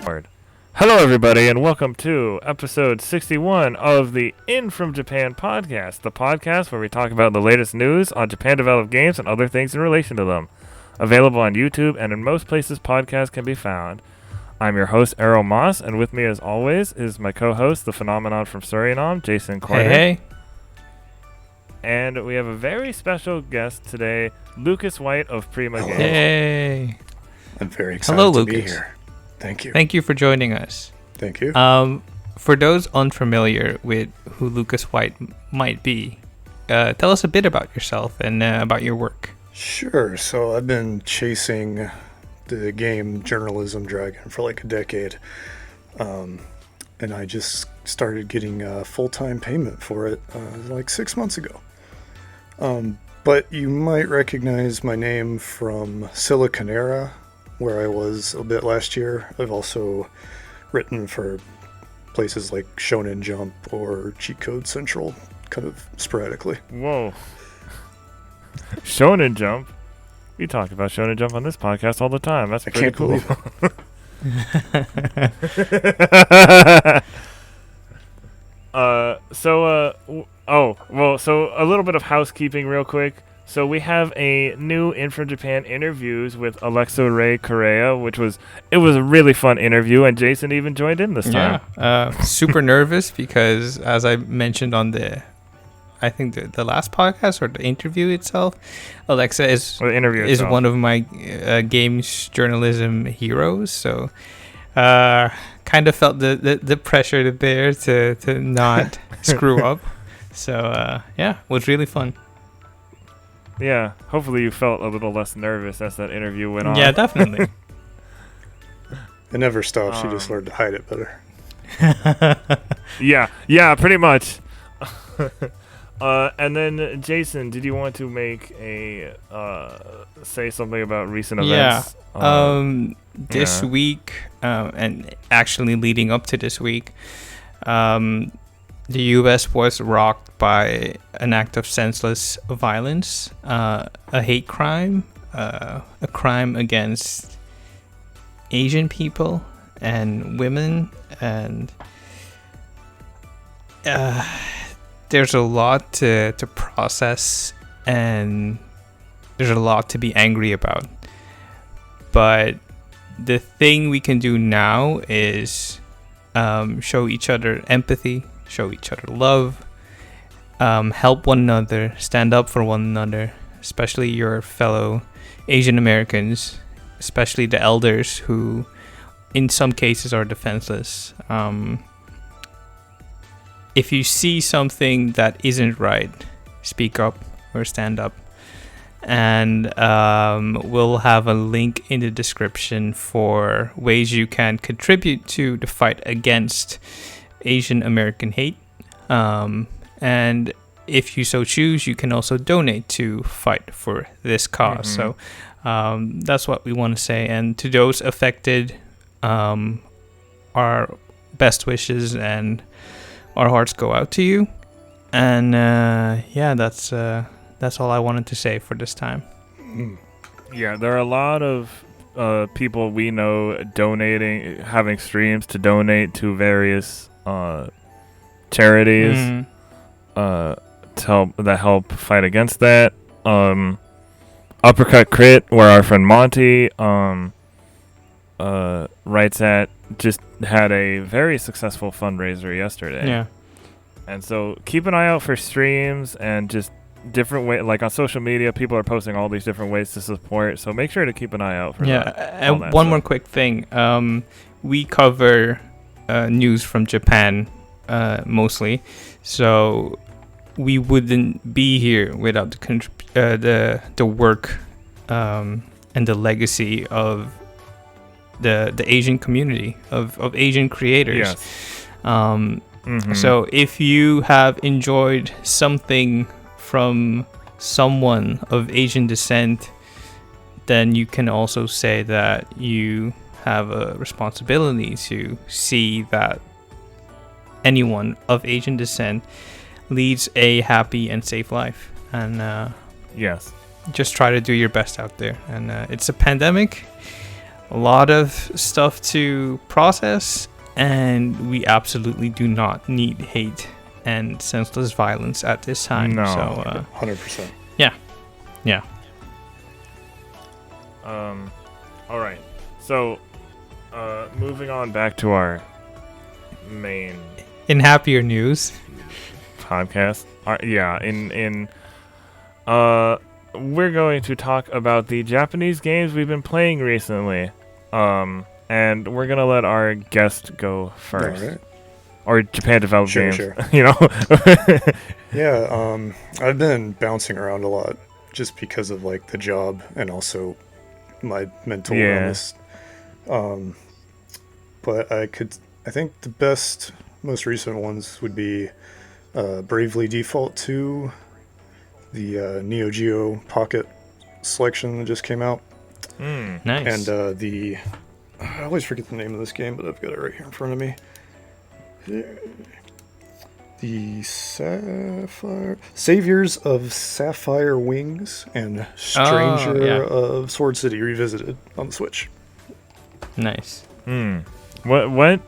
Hello, everybody, and welcome to episode 61 of the In From Japan podcast, the podcast where we talk about the latest news on Japan-developed games and other things in relation to them. Available on YouTube and in most places podcasts can be found. I'm your host, Errol Moss, and with me, as always, is my co-host, the phenomenon from Suriname, Jason Corder. Hey. And we have a very special guest today, Lucas White of Prima Games. Hey. I'm very excited to be here. Thank you. Thank you for joining us. Thank you. For those unfamiliar with who Lucas White might be, tell us a bit about yourself and about your work. Sure. So I've been chasing the game journalism dragon for like a decade. And I just started getting full-time payment for it like 6 months ago. But you might recognize my name from Siliconera, where I was a bit last year. I've also written for places like Shonen Jump or Cheat Code Central, kind of sporadically. Whoa. Shonen Jump? We talk about Shonen Jump on this podcast all the time. That's pretty cool. I can't believe it. So a little bit of housekeeping real quick. So we have a new In From Japan interviews with Alexa Ray Correa, it was a really fun interview, and Jason even joined in this time. Yeah, super nervous because, as I mentioned on the last podcast or the interview itself, Alexa is one of my games journalism heroes. So, kind of felt the pressure there to not screw up. So it was really fun. Yeah, hopefully you felt a little less nervous as that interview went on. Yeah, definitely. It never stops. You just learn to hide it better. Yeah, pretty much. And then, Jason, did you want to say something about recent events? This week, and actually leading up to this week, the U.S. was rocked by an act of senseless violence, a hate crime, a crime against Asian people and women, and there's a lot to process, and there's a lot to be angry about. But the thing we can do now is show each other empathy, show each other love, help one another, stand up for one another, especially your fellow Asian Americans, especially the elders who in some cases are defenseless. If you see something that isn't right, speak up or stand up. And we'll have a link in the description for ways you can contribute to the fight against Asian American hate. And if you so choose, you can also donate to fight for this cause. So that's what we want to say. And to those affected, our best wishes and our hearts go out to you. And that's all I wanted to say for this time. Yeah, there are a lot of people we know having streams to donate to various charities that help fight against that. Uppercut Crit, where our friend Monty writes at, just had a very successful fundraiser yesterday. Yeah. And so keep an eye out for streams and just different way, like on social media, people are posting all these different ways to support. So make sure to keep an eye out for that. And one more quick thing. We cover news from Japan mostly, so we wouldn't be here without the work and the legacy of the Asian community of Asian creators. Yes. So if you have enjoyed something from someone of Asian descent, then you can also say that you have a responsibility to see that anyone of Asian descent leads a happy and safe life. And yes, just try to do your best out there. And it's a pandemic. a lot of stuff to process, and we absolutely do not need hate and senseless violence at this time. No. So, 100%. yeah. All right. So, moving on back to our main In happier news, podcast. We're going to talk about the Japanese games we've been playing recently. And we're gonna let our guest go first. All right. Or Japan developed games. Sure. You know. Yeah, I've been bouncing around a lot just because of like the job and also my mental illness. But I think the most recent ones would be Bravely Default 2, the Neo Geo Pocket selection that just came out. nice. And I always forget the name of this game, but I've got it right here in front of me. The Sapphire Saviors of Sapphire Wings and Stranger of Sword City Revisited on the Switch. Nice. What?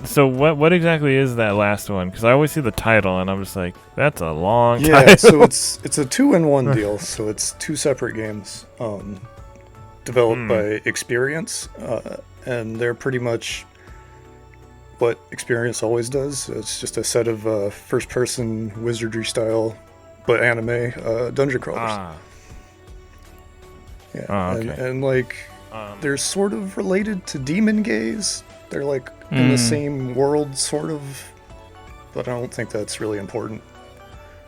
So what exactly is that last one? Because I always see the title and I'm just like, that's a long title. Yeah, so it's a 2-in-1 deal. So it's 2 separate games developed by Experience, and they're pretty much what Experience always does. It's just a set of first-person wizardry style, but anime dungeon crawlers. Yeah, okay. and like they're sort of related to Demon Gaze. They're like in the same world, sort of, but I don't think that's really important.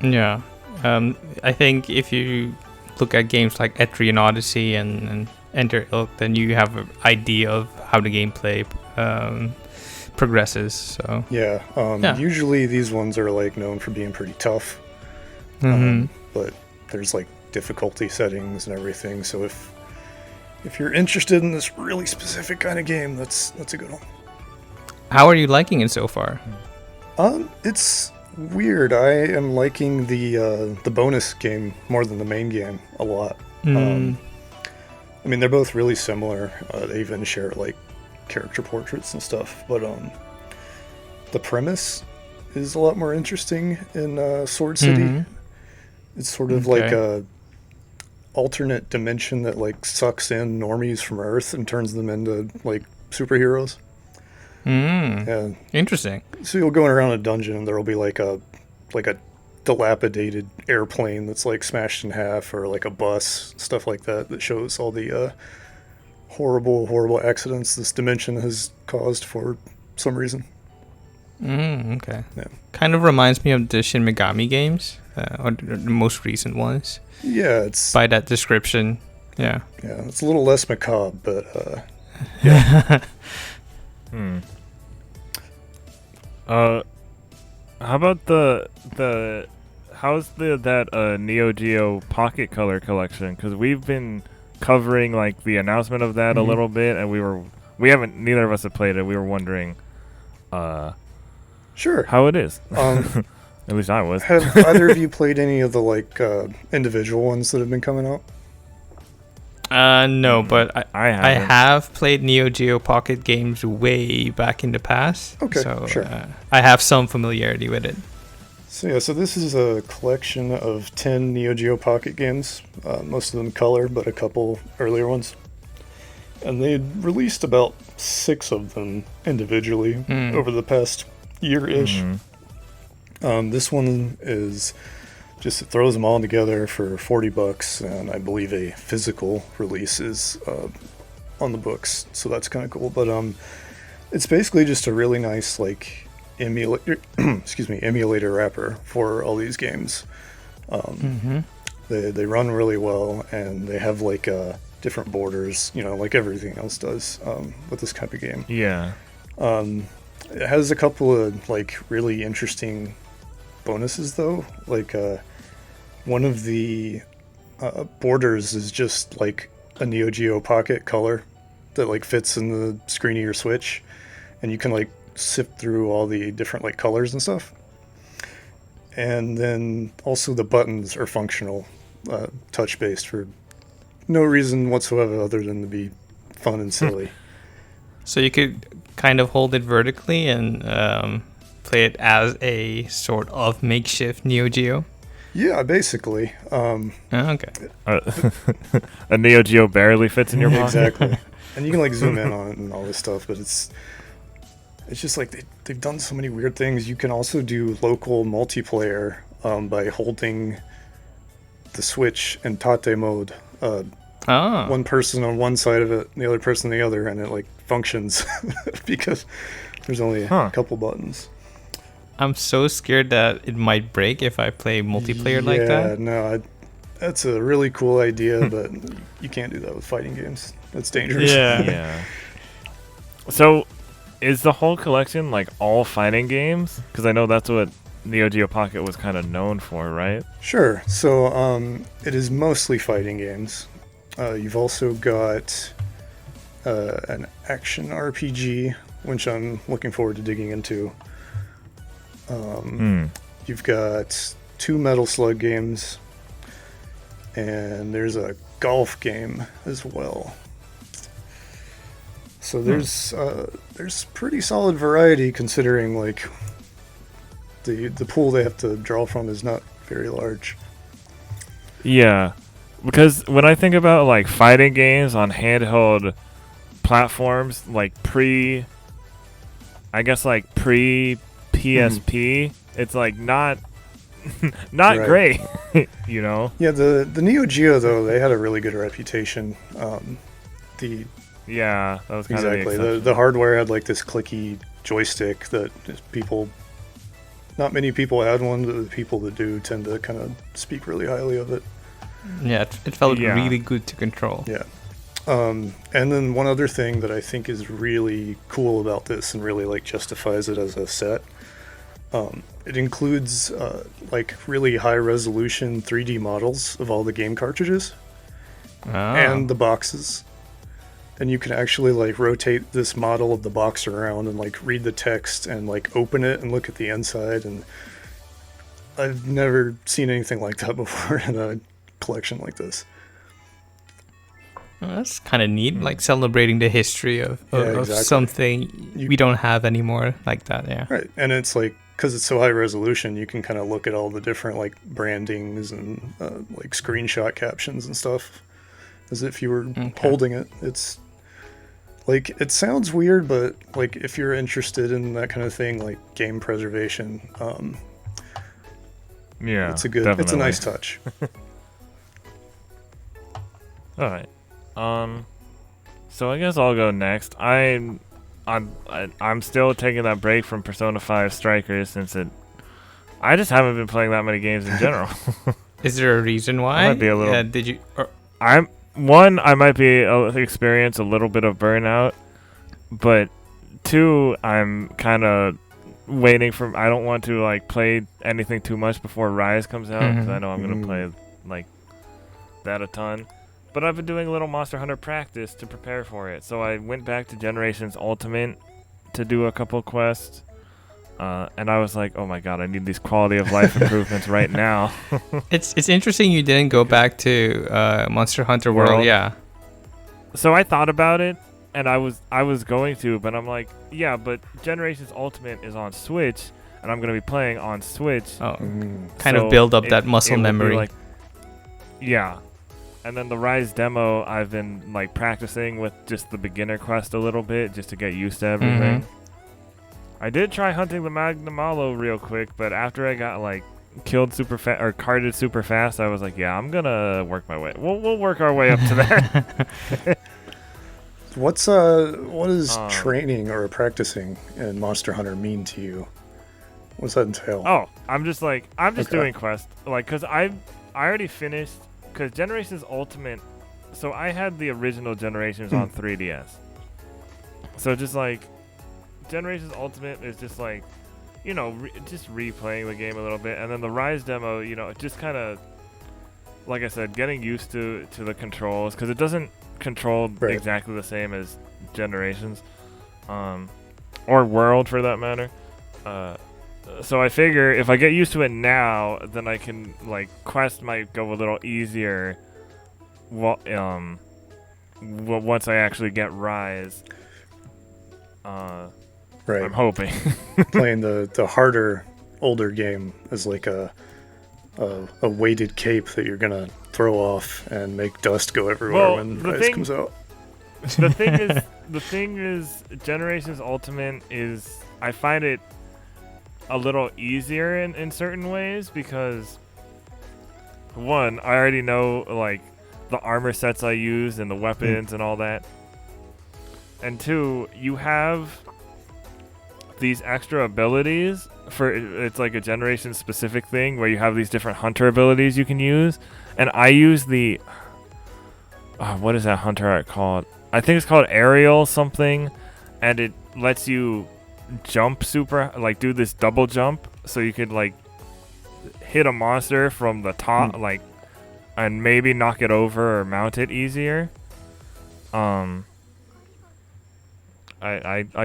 Yeah. I think if you look at games like Etrian Odyssey and Enter Ilk, then you have an idea of how the gameplay progresses. So Yeah. Usually these ones are like known for being pretty tough, but there's like difficulty settings and everything. So if you're interested in this really specific kind of game, that's a good one. How are you liking it so far? It's weird. I am liking the bonus game more than the main game a lot. I mean, they're both really similar. They even share like character portraits and stuff, but the premise is a lot more interesting in Sword City. It's sort of like a alternate dimension that like sucks in normies from Earth and turns them into like superheroes. And Interesting. so you'll go around a dungeon and there'll be like a dilapidated airplane that's like smashed in half, or like a bus, stuff like that shows all the horrible accidents this dimension has caused for some reason. Okay. Yeah. Kind of reminds me of the Shin Megami games, or the most recent ones. Yeah, it's By that description. Yeah. it's a little less macabre, but yeah. How about how's that Neo Geo Pocket Color collection? Because we've been covering like the announcement of that a little bit, and neither of us have played it. We were wondering, Sure. how it is. At least I was. Have either of you played any of the like individual ones that have been coming out? No, but I I haven't. have played Neo Geo Pocket games way back in the past. Okay, so sure. I have some familiarity with it. So this is a collection of 10 Neo Geo Pocket games, most of them color, but a couple earlier ones. And they had released about 6 of them individually over the past year-ish. This one is just, it throws them all together for $40, and I believe a physical release is on the books, so that's kind of cool. But it's basically just a really nice like emulator wrapper for all these games. They run really well, and they have like different borders, like everything else does with this type of game. Yeah. It has a couple of like really interesting bonuses though. Like one of the borders is just like a Neo Geo Pocket color that like fits in the screen of your Switch, and you can like sift through all the different like colors and stuff. And then also the buttons are functional, touch based for no reason whatsoever other than to be fun and silly. So you could kind of hold it vertically and play it as a sort of makeshift Neo Geo. Yeah, basically. Okay. A Neo Geo barely fits in your pocket. Exactly. And you can like zoom in on it and all this stuff, but it's just like they've done so many weird things. You can also do local multiplayer by holding the Switch in Tate mode. One person on one side of it, and the other person on the other, and it like functions because there's only a couple buttons. I'm so scared that it might break if I play multiplayer like that. Yeah, no, that's a really cool idea, but you can't do that with fighting games. That's dangerous. Yeah. So, is the whole collection like all fighting games? Because I know that's what Neo Geo Pocket was kind of known for, right? Sure. So, it is mostly fighting games. You've also got an action RPG, which I'm looking forward to digging into. You've got 2 Metal Slug games, and there's a golf game as well. So there's pretty solid variety considering like the pool they have to draw from is not very large. Yeah, because when I think about like fighting games on handheld platforms, like pre PSP, it's like not Right. great, you know? Yeah, the Neo Geo though, they had a really good reputation. Yeah, that was kind Exactly. of The hardware had like this clicky joystick that not many people had one, but the people that do tend to kind of speak really highly of it. Yeah, it felt really good to control. Yeah. And then one other thing that I think is really cool about this and really like justifies it as a set, it includes like really high resolution 3D models of all the game cartridges and the boxes. And you can actually like rotate this model of the box around and like read the text and like open it and look at the inside. And I've never seen anything like that before in a collection like this. Well, that's kind of neat, like celebrating the history of exactly. something we don't have anymore like that. Yeah. Right. And it's like, because it's so high resolution, you can kind of look at all the different like brandings and like screenshot captions and stuff as if you were holding it. It's like, it sounds weird, but like if you're interested in that kind of thing, like game preservation, yeah, it's a nice touch. All right. So I guess I'll go next. I'm still taking that break from Persona 5 Strikers since I just haven't been playing that many games in general. Is there a reason why? I might be a little. Did you? I might be experience a little bit of burnout, but 2, I'm kind of waiting for. I don't want to like play anything too much before Rise comes out because I know I'm gonna play like that a ton. But I've been doing a little Monster Hunter practice to prepare for it. So I went back to Generations Ultimate to do a couple quests. And I was like, oh my god, I need these quality of life improvements right now. It's interesting you didn't go back to Monster Hunter World. Yeah. So I thought about it, and I was going to, but I'm like, yeah, but Generations Ultimate is on Switch, and I'm going to be playing on Switch. Oh, kind of build up that muscle memory. Like, yeah. And then the Rise demo, I've been like practicing with just the beginner quest a little bit, just to get used to everything. I did try hunting the Magnamalo real quick, but after I got like killed super fast or carded super fast, I was like, yeah, I'm gonna work my way. We'll work our way up to that. What does training or practicing in Monster Hunter mean to you? What's that entail? Oh, I'm just doing quests, like, cause I already finished. Because Generations Ultimate, so I had the original Generations on 3DS. So just like, Generations Ultimate is just like, you know, just replaying the game a little bit. And then the Rise demo, you know, just kind of, like I said, getting used to the controls. Because it doesn't control exactly the same as Generations. Or World, for that matter. So I figure if I get used to it now, then I can, like, quest might go a little easier once I actually get Rise. Right. I'm hoping. Playing the harder, older game is like a weighted cape that you're gonna throw off and make dust go everywhere when Rise comes out. The thing is, Generations Ultimate is, I find it a little easier in certain ways because, one, I already know like the armor sets I use and the weapons and all that, and two, you have these extra abilities for it's like a generation specific thing where you have these different hunter abilities you can use, and I use the what is that hunter art called? I think it's called Aerial something, and it lets you jump super, like do this double jump, so you could like hit a monster from the top, like, and maybe knock it over or mount it easier. I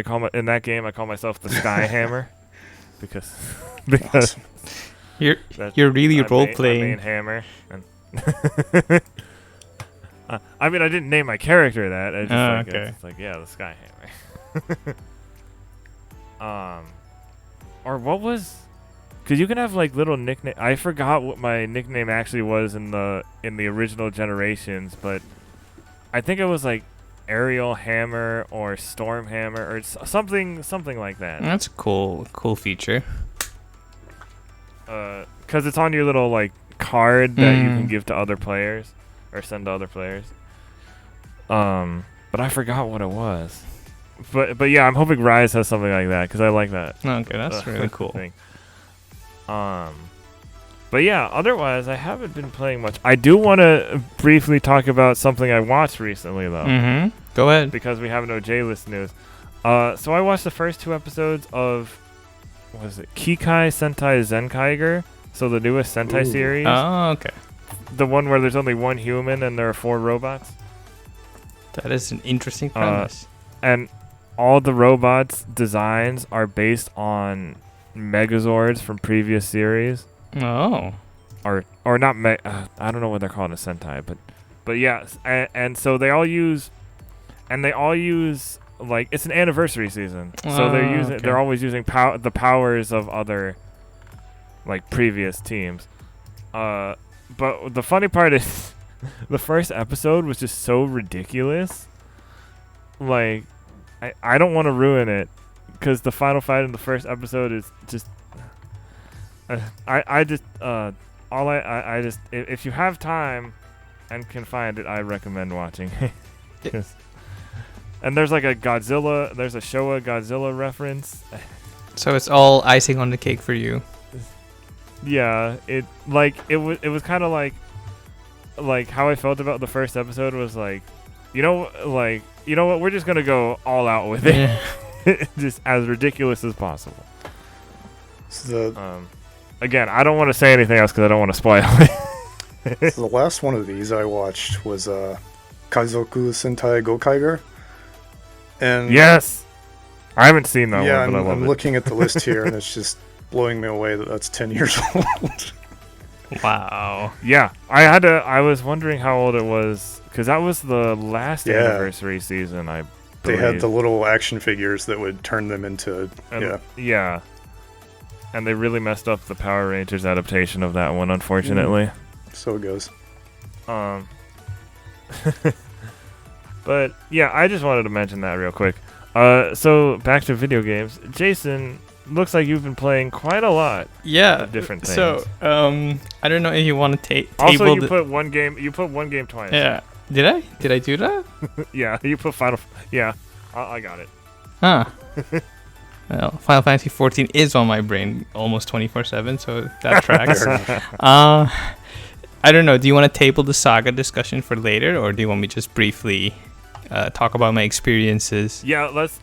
call in that game I call myself the Sky Hammer because Awesome. you're really role playing. My main hammer. And I mean, I didn't name my character that. I just it's like, yeah, the Sky Hammer. Or what was? Because you can have like little nickname. I forgot what my nickname actually was in the original Generations, but I think it was like Aerial Hammer or Storm Hammer or something like that. That's a cool feature. Because it's on your little like card that you can give to other players or send to other players. But I forgot what it was. But yeah, I'm hoping Rise has something like that because I like that. Okay, that's really cool. Thing. But yeah, otherwise I haven't been playing much. I do want to briefly talk about something I watched recently though. Go ahead. Because we have no J-list news. So I watched the first 2 episodes of what is it? Kikai Sentai Zenkaiger. So the newest Sentai series. Oh, okay. The one where there's only 1 human and there are 4 robots. That is an interesting premise. And all the robots' designs are based on Megazords from previous series. Oh. Or not I don't know what they're called in a Sentai, but yeah, and so they all use like it's an anniversary season. So they're always using the powers of other like previous teams. But the funny part is the first episode was just so ridiculous. Like I don't want to ruin it because the final fight in the first episode is just if you have time and can find it, I recommend watching. And there's like there's a Showa Godzilla reference. So it's all icing on the cake for you. Yeah, it was kind of like how I felt about the first episode was like, you know what, we're just gonna go all out with it. Yeah. Just as ridiculous as possible. So again, I don't want to say anything else because I don't want to spoil it. so the last one of these I watched was Kaizoku Sentai Gokaiger. And yes, I haven't seen that yeah, one, but I love I'm it. looking at the list here, and it's just blowing me away that that's 10 years old. Wow. Yeah, I was wondering how old it was because that was the last anniversary season. I believe. They had the little action figures that would turn them into yeah. And they really messed up the Power Rangers adaptation of that one, unfortunately. So it goes. But yeah, I just wanted to mention that real quick. So back to video games. Jason, looks like you've been playing quite a lot. Yeah. Of different things. So I don't know if you want to table. Also, you put one game twice. Yeah. Did I? Did I do that? Yeah, you put Final. Yeah, I got it. Huh. Well, Final Fantasy 14 is on my brain almost 24/7, so that tracks. I don't know. Do you want to table the SaGa discussion for later, or do you want me just briefly talk about my experiences? Yeah, let's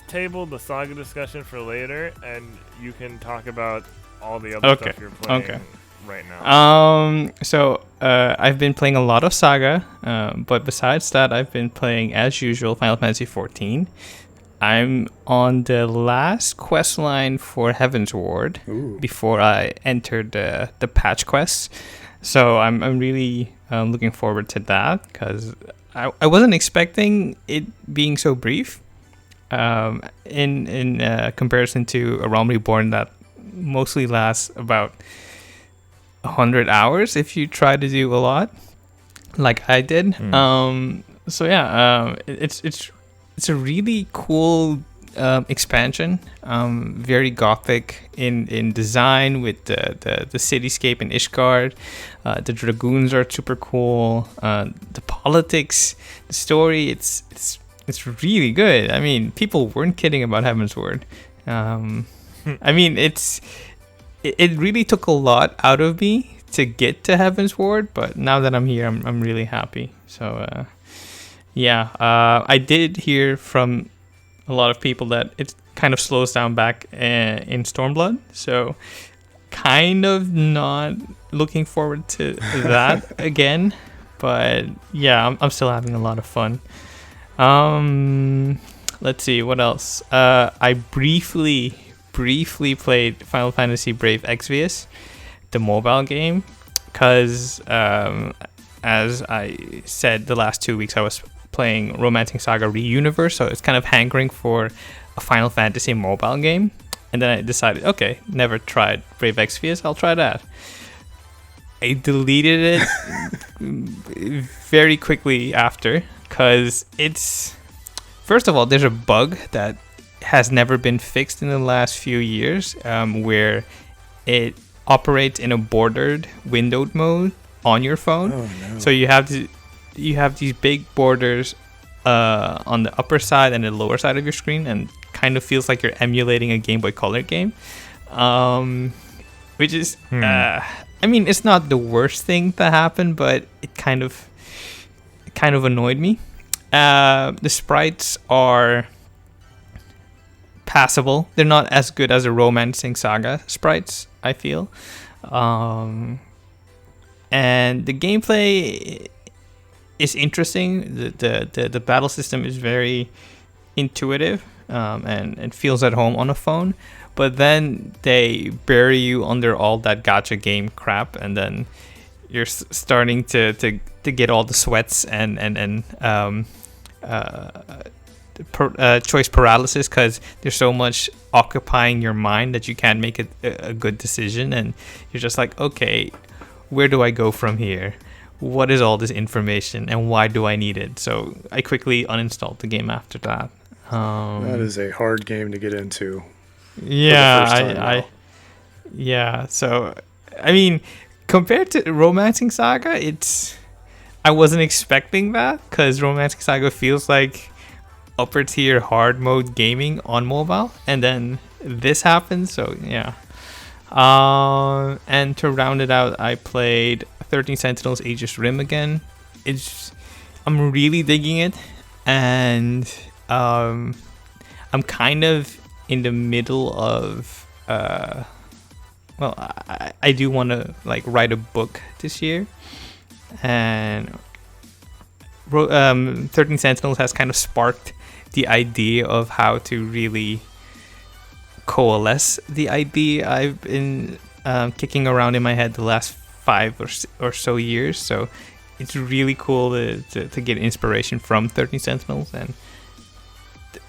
table the SaGa discussion for later, and you can talk about all the other stuff you're playing right now. So I've been playing a lot of SaGa, but besides that, I've been playing as usual Final Fantasy 14. I'm on the last quest line for Heaven's Ward before I entered the patch quests. So I'm really I'm looking forward to that because I wasn't expecting it being so brief. In comparison to A Realm Reborn that mostly lasts about 100 hours if you try to do a lot, like I did. So yeah, it's a really cool expansion. Very gothic in design with the cityscape in Ishgard. The dragoons are super cool. The politics, the story, it's really good. I mean, people weren't kidding about Heavensward. I mean, it really took a lot out of me to get to Heavensward, but now that I'm here, I'm really happy. So yeah, I did hear from a lot of people that it kind of slows down back in Stormblood, so kind of not looking forward to that again. But yeah, I'm still having a lot of fun. Let's see what else. I briefly played Final Fantasy Brave Exvius, the mobile game, because as I said, the last 2 weeks I was playing Romancing Saga Reuniverse, so it's kind of hankering for a Final Fantasy mobile game. And then I decided, okay, never tried Brave Exvius, I'll try that. I deleted it very quickly after, because it's, first of all, there's a bug that has never been fixed in the last few years, where it operates in a bordered windowed mode on your phone. Oh, no. So you have these big borders on the upper side and the lower side of your screen, and kind of feels like you're emulating a Game Boy Color game, which is I mean, it's not the worst thing that happened, but it kind of annoyed me. The sprites are passable. They're not as good as the Romancing Saga sprites, I feel. And the gameplay is interesting. The battle system is very intuitive, and it feels at home on a phone. But then they bury you under all that gacha game crap, and then you're starting to get all the sweats and choice paralysis, because there's so much occupying your mind that you can't make a good decision, and you're just like, okay, where do I go from here? What is all this information, and why do I need it? So I quickly uninstalled the game after that. That is a hard game to get into. Yeah, yeah. So I mean, compared to Romancing Saga, I wasn't expecting that, because Romancing Saga feels like upper tier hard mode gaming on mobile, and then this happens. So yeah. And to round it out, I played 13 Sentinels Aegis Rim again. I'm really digging it, and I'm kind of in the middle of well, I do want to like write a book this year, and 13 Sentinels has kind of sparked the idea of how to really coalesce the idea I've been kicking around in my head the last 5 or so years. So it's really cool to get inspiration from 13 Sentinels, and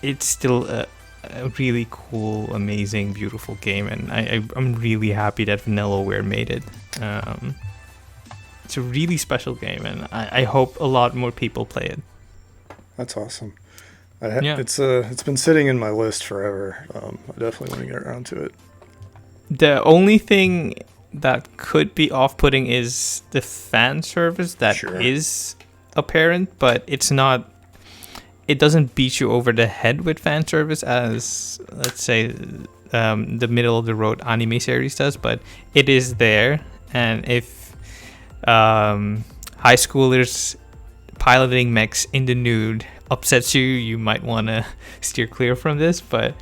it's still a really cool, amazing, beautiful game, and I'm really happy that Vanillaware made it. It's a really special game, and I hope a lot more people play it. That's awesome. It's been sitting in my list forever. I definitely want to get around to it. The only thing that could be off-putting is the fan service that is apparent, but it's not. It doesn't beat you over the head with fan service as, let's say, the middle of the road anime series does, but it is there. And if high schoolers piloting mechs in the nude upsets you, you might want to steer clear from this. But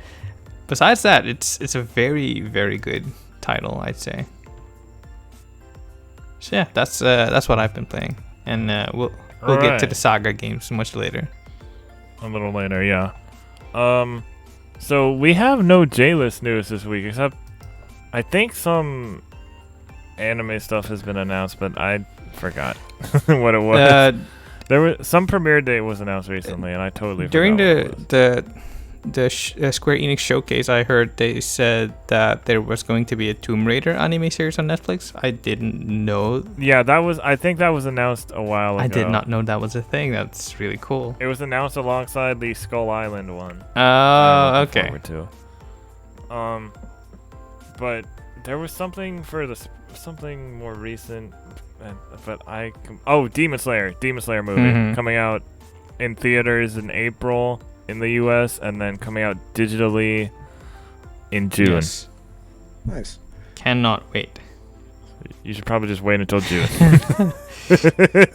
besides that, it's a very, very good title, I'd say. So yeah, that's what I've been playing, and we'll get to the SaGa games much later. A little later, yeah. So we have no J-list news this week, except I think some anime stuff has been announced, but I forgot what it was. There was some premiere date was announced recently, and I totally during forgot the Square Enix showcase, I heard they said that there was going to be a Tomb Raider anime series on Netflix. I didn't know. Yeah, I think that was announced a while ago. I did not know that was a thing. That's really cool. It was announced alongside the Skull Island one. Oh, okay. Forward to. But there was something for something more recent, but Demon Slayer movie coming out in theaters in April in the US, and then coming out digitally in June. Yes. Nice. Cannot wait. You should probably just wait until June.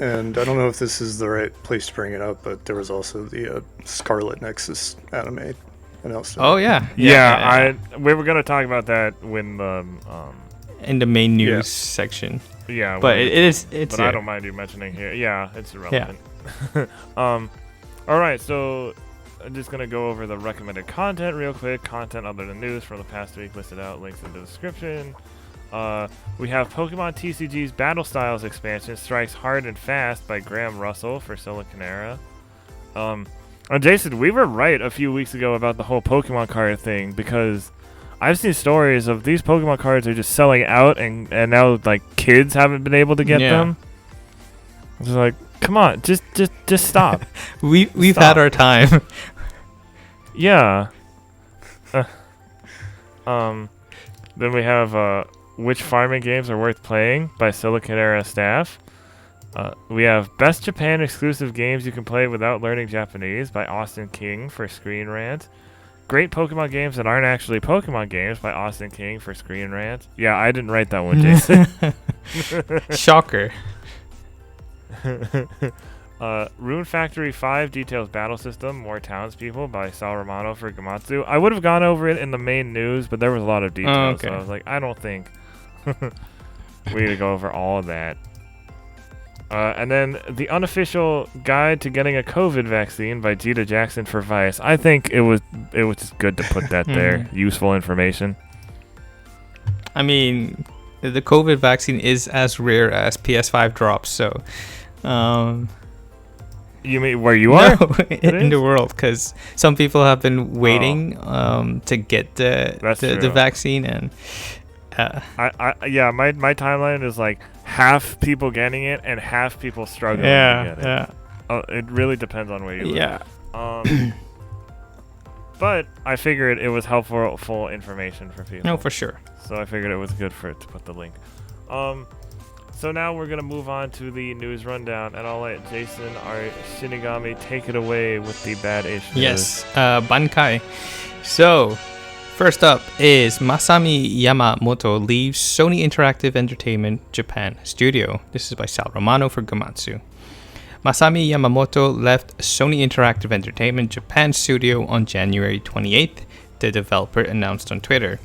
And I don't know if this is the right place to bring it up, but there was also the Scarlet Nexus anime announced. Oh yeah. We were gonna talk about that when the in the main news section. Yeah, but it's. But I don't mind you mentioning here. Yeah, it's irrelevant. Yeah. All right, so I'm just gonna go over the recommended content real quick. Content other than news from the past week listed out. Links in the description. We have Pokemon TCG's Battle Styles expansion strikes hard and fast by Graham Russell for Siliconera. And Jason, we were right a few weeks ago about the whole Pokemon card thing, because I've seen stories of these Pokemon cards are just selling out, and now like kids haven't been able to get them. It's like, come on, just stop. We've had our time. Yeah. Then we have which farming games are worth playing by Siliconera staff. We have Best Japan exclusive games you can play without learning Japanese by Austin King for Screenrant. Great Pokemon games that aren't actually Pokemon games by Austin King for Screenrant. Yeah, I didn't write that one, Jason. Shocker. Rune Factory 5 details battle system, more townspeople by Sal Romano for Gamatsu. I would have gone over it in the main news, but there was a lot of details, so I was like, I don't think we need to go over all of that. And then the unofficial guide to getting a COVID vaccine by Gita Jackson for Vice. I think it was just good to put that there. Useful information. I mean, the COVID vaccine is as rare as PS5 drops, so... You mean where you are? No, in the world, because some people have been waiting to get the vaccine, and my timeline is like half people getting it and half people struggling to get it. It really depends on where you live. But I figured it was helpful information for people. No, for sure. So I figured it was good to put the link. So now we're going to move on to the news rundown, and I'll let Jason, our Shinigami, take it away with the bad-ish news. Yes, Bankai. So, first up is Masami Yamamoto leaves Sony Interactive Entertainment Japan Studio. This is by Sal Romano for Gamatsu. Masami Yamamoto left Sony Interactive Entertainment Japan Studio on January 28th, the developer announced on Twitter.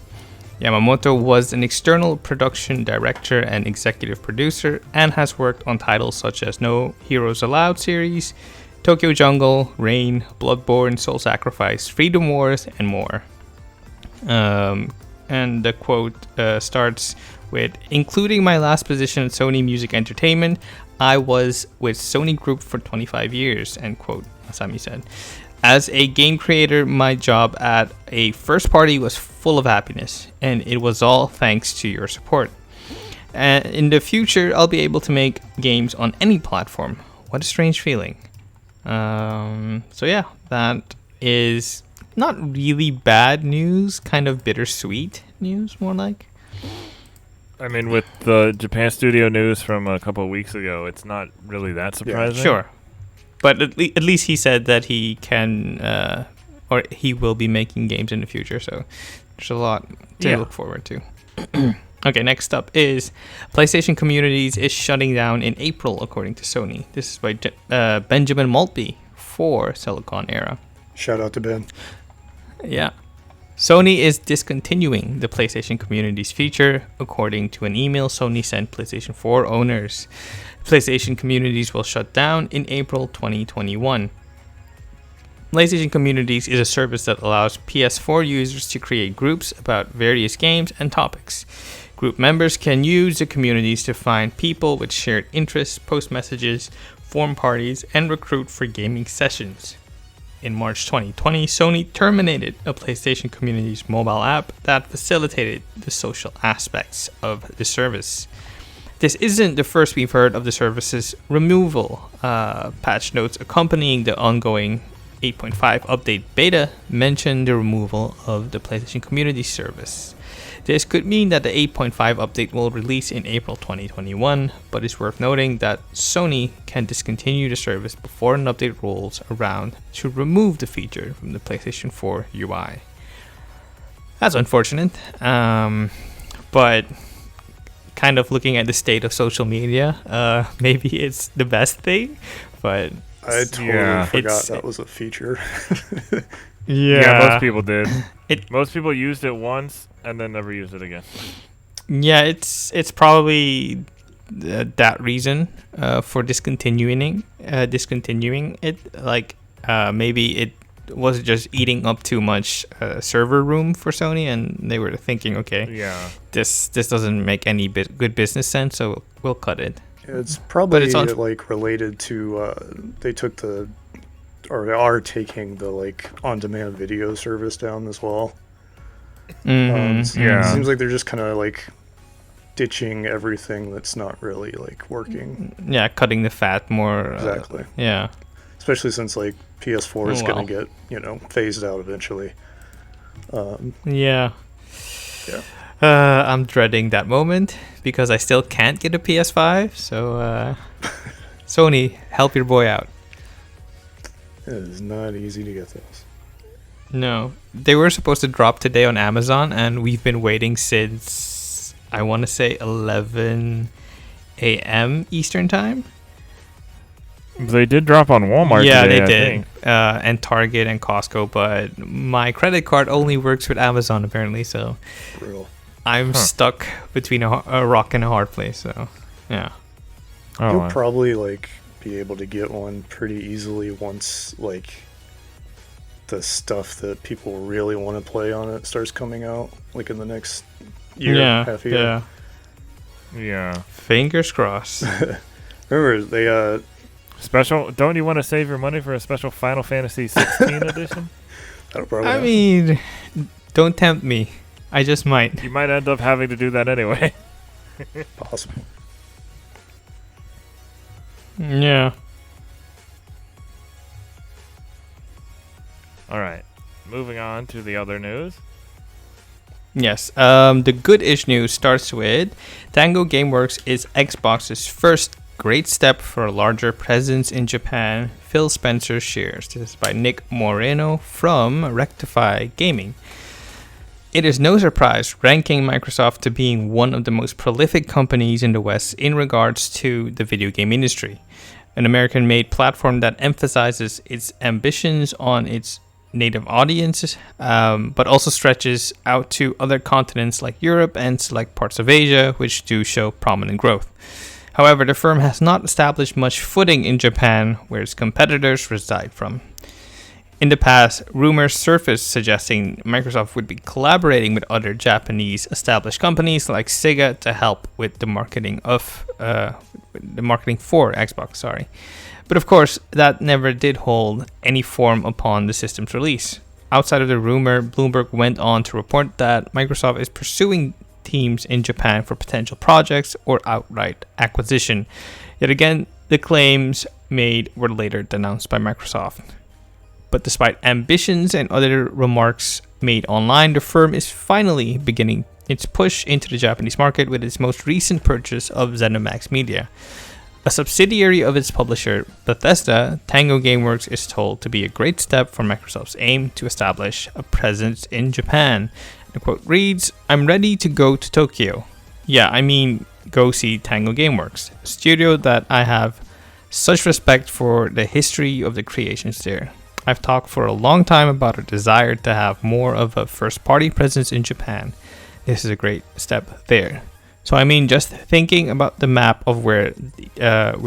Yamamoto was an external production director and executive producer, and has worked on titles such as No Heroes Allowed series, Tokyo Jungle, Rain, Bloodborne, Soul Sacrifice, Freedom Wars, and more. And the quote starts with, "Including my last position at Sony Music Entertainment, I was with Sony Group for 25 years, end quote, Masami said. As a game creator, my job at a first party was full of happiness, and it was all thanks to your support. And in the future, I'll be able to make games on any platform. What a strange feeling." So yeah, that is not really bad news, kind of bittersweet news, more like. I mean, with the Japan Studio news from a couple of weeks ago, it's not really that surprising. Yeah, sure. But at least he said that he can, or he will be making games in the future, so there's a lot to look forward to. Okay, next up is PlayStation Communities is shutting down in April, according to Sony. This is by Benjamin Maltby for Siliconera. Shout out to Ben. Yeah. Sony is discontinuing the PlayStation Communities feature, according to an email Sony sent PlayStation 4 owners. PlayStation Communities will shut down in April 2021. PlayStation Communities is a service that allows PS4 users to create groups about various games and topics. Group members can use the communities to find people with shared interests, post messages, form parties, and recruit for gaming sessions. In March 2020, Sony terminated a PlayStation Community's mobile app that facilitated the social aspects of the service. This isn't the first we've heard of the service's removal. Patch notes accompanying the ongoing 8.5 update beta mention the removal of the PlayStation Community service. This could mean that the 8.5 update will release in April 2021, but it's worth noting that Sony can discontinue the service before an update rolls around to remove the feature from the PlayStation 4 UI. That's unfortunate, but kind of looking at the state of social media, maybe it's the best thing, but I totally forgot that was a feature. Yeah, most people did. Most people used it once and then never used it again. Yeah, it's probably that reason for discontinuing it. Like maybe it was just eating up too much server room for Sony, and they were thinking, okay, this doesn't make any good business sense, so we'll cut it. It's probably like related to they are taking the like on-demand video service down as well. It seems like they're just kind of like ditching everything that's not really like working. Yeah, cutting the fat more. Exactly. Yeah. Especially since like PS4 is going to get phased out eventually. Yeah. I'm dreading that moment because I still can't get a PS5. So Sony, help your boy out. It is not easy to get those. No, they were supposed to drop today on Amazon, and we've been waiting since, I want to say, 11 a.m. Eastern time. They did drop on Walmart today, they I did. think. And Target and Costco, but my credit card only works with Amazon, apparently, so Real. I'm stuck between a rock and a hard place, so, yeah. You'll probably, like, be able to get one pretty easily once, like, the stuff that people really want to play on it starts coming out, like in the next year, half a year. Yeah. Fingers crossed. Remember, they special. Don't you want to save your money for a special Final Fantasy 16 edition? That'll probably I mean, don't tempt me. I just might. You might end up having to do that anyway. Possible. Yeah. All right. Moving on to the other news. Yes. The good-ish news starts with Tango Gameworks is Xbox's first great step for a larger presence in Japan. Phil Spencer shares. This is by Nick Moreno from Rectify Gaming. It is no surprise ranking Microsoft to being one of the most prolific companies in the West in regards to the video game industry. An American-made platform that emphasizes its ambitions on its native audiences, but also stretches out to other continents like Europe and select parts of Asia, which do show prominent growth. However, the firm has not established much footing in Japan, where its competitors reside from. In the past, rumors surfaced suggesting Microsoft would be collaborating with other Japanese established companies like SaGa to help with the marketing for Xbox. But of course, that never did hold any form upon the system's release. Outside of the rumor, Bloomberg went on to report that Microsoft is pursuing teams in Japan for potential projects or outright acquisition. Yet again, the claims made were later denounced by Microsoft. But despite ambitions and other remarks made online, the firm is finally beginning its push into the Japanese market with its most recent purchase of ZeniMax Media. A subsidiary of its publisher, Bethesda, Tango Gameworks is told to be a great step for Microsoft's aim to establish a presence in Japan. The quote reads, "I'm ready to go to Tokyo. Yeah, I mean, go see Tango Gameworks, a studio that I have such respect for the history of the creations there. I've talked for a long time about a desire to have more of a first-party presence in Japan. This is a great step there." So I mean, just thinking about the map of where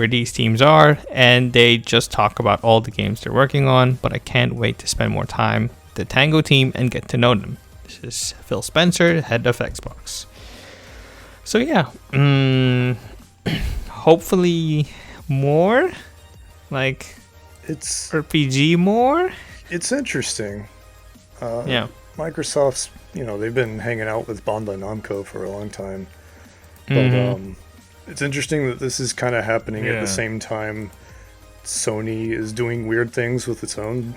these teams are, and they just talk about all the games they're working on, but I can't wait to spend more time with the Tango team and get to know them. This is Phil Spencer, head of Xbox. So yeah, hopefully more, like It's RPG more. it's interesting. Yeah. Microsoft's, they've been hanging out with Bandai Namco for a long time. But Mhm. it's interesting that this is kind of happening at Yeah. the same time Sony is doing weird things with its own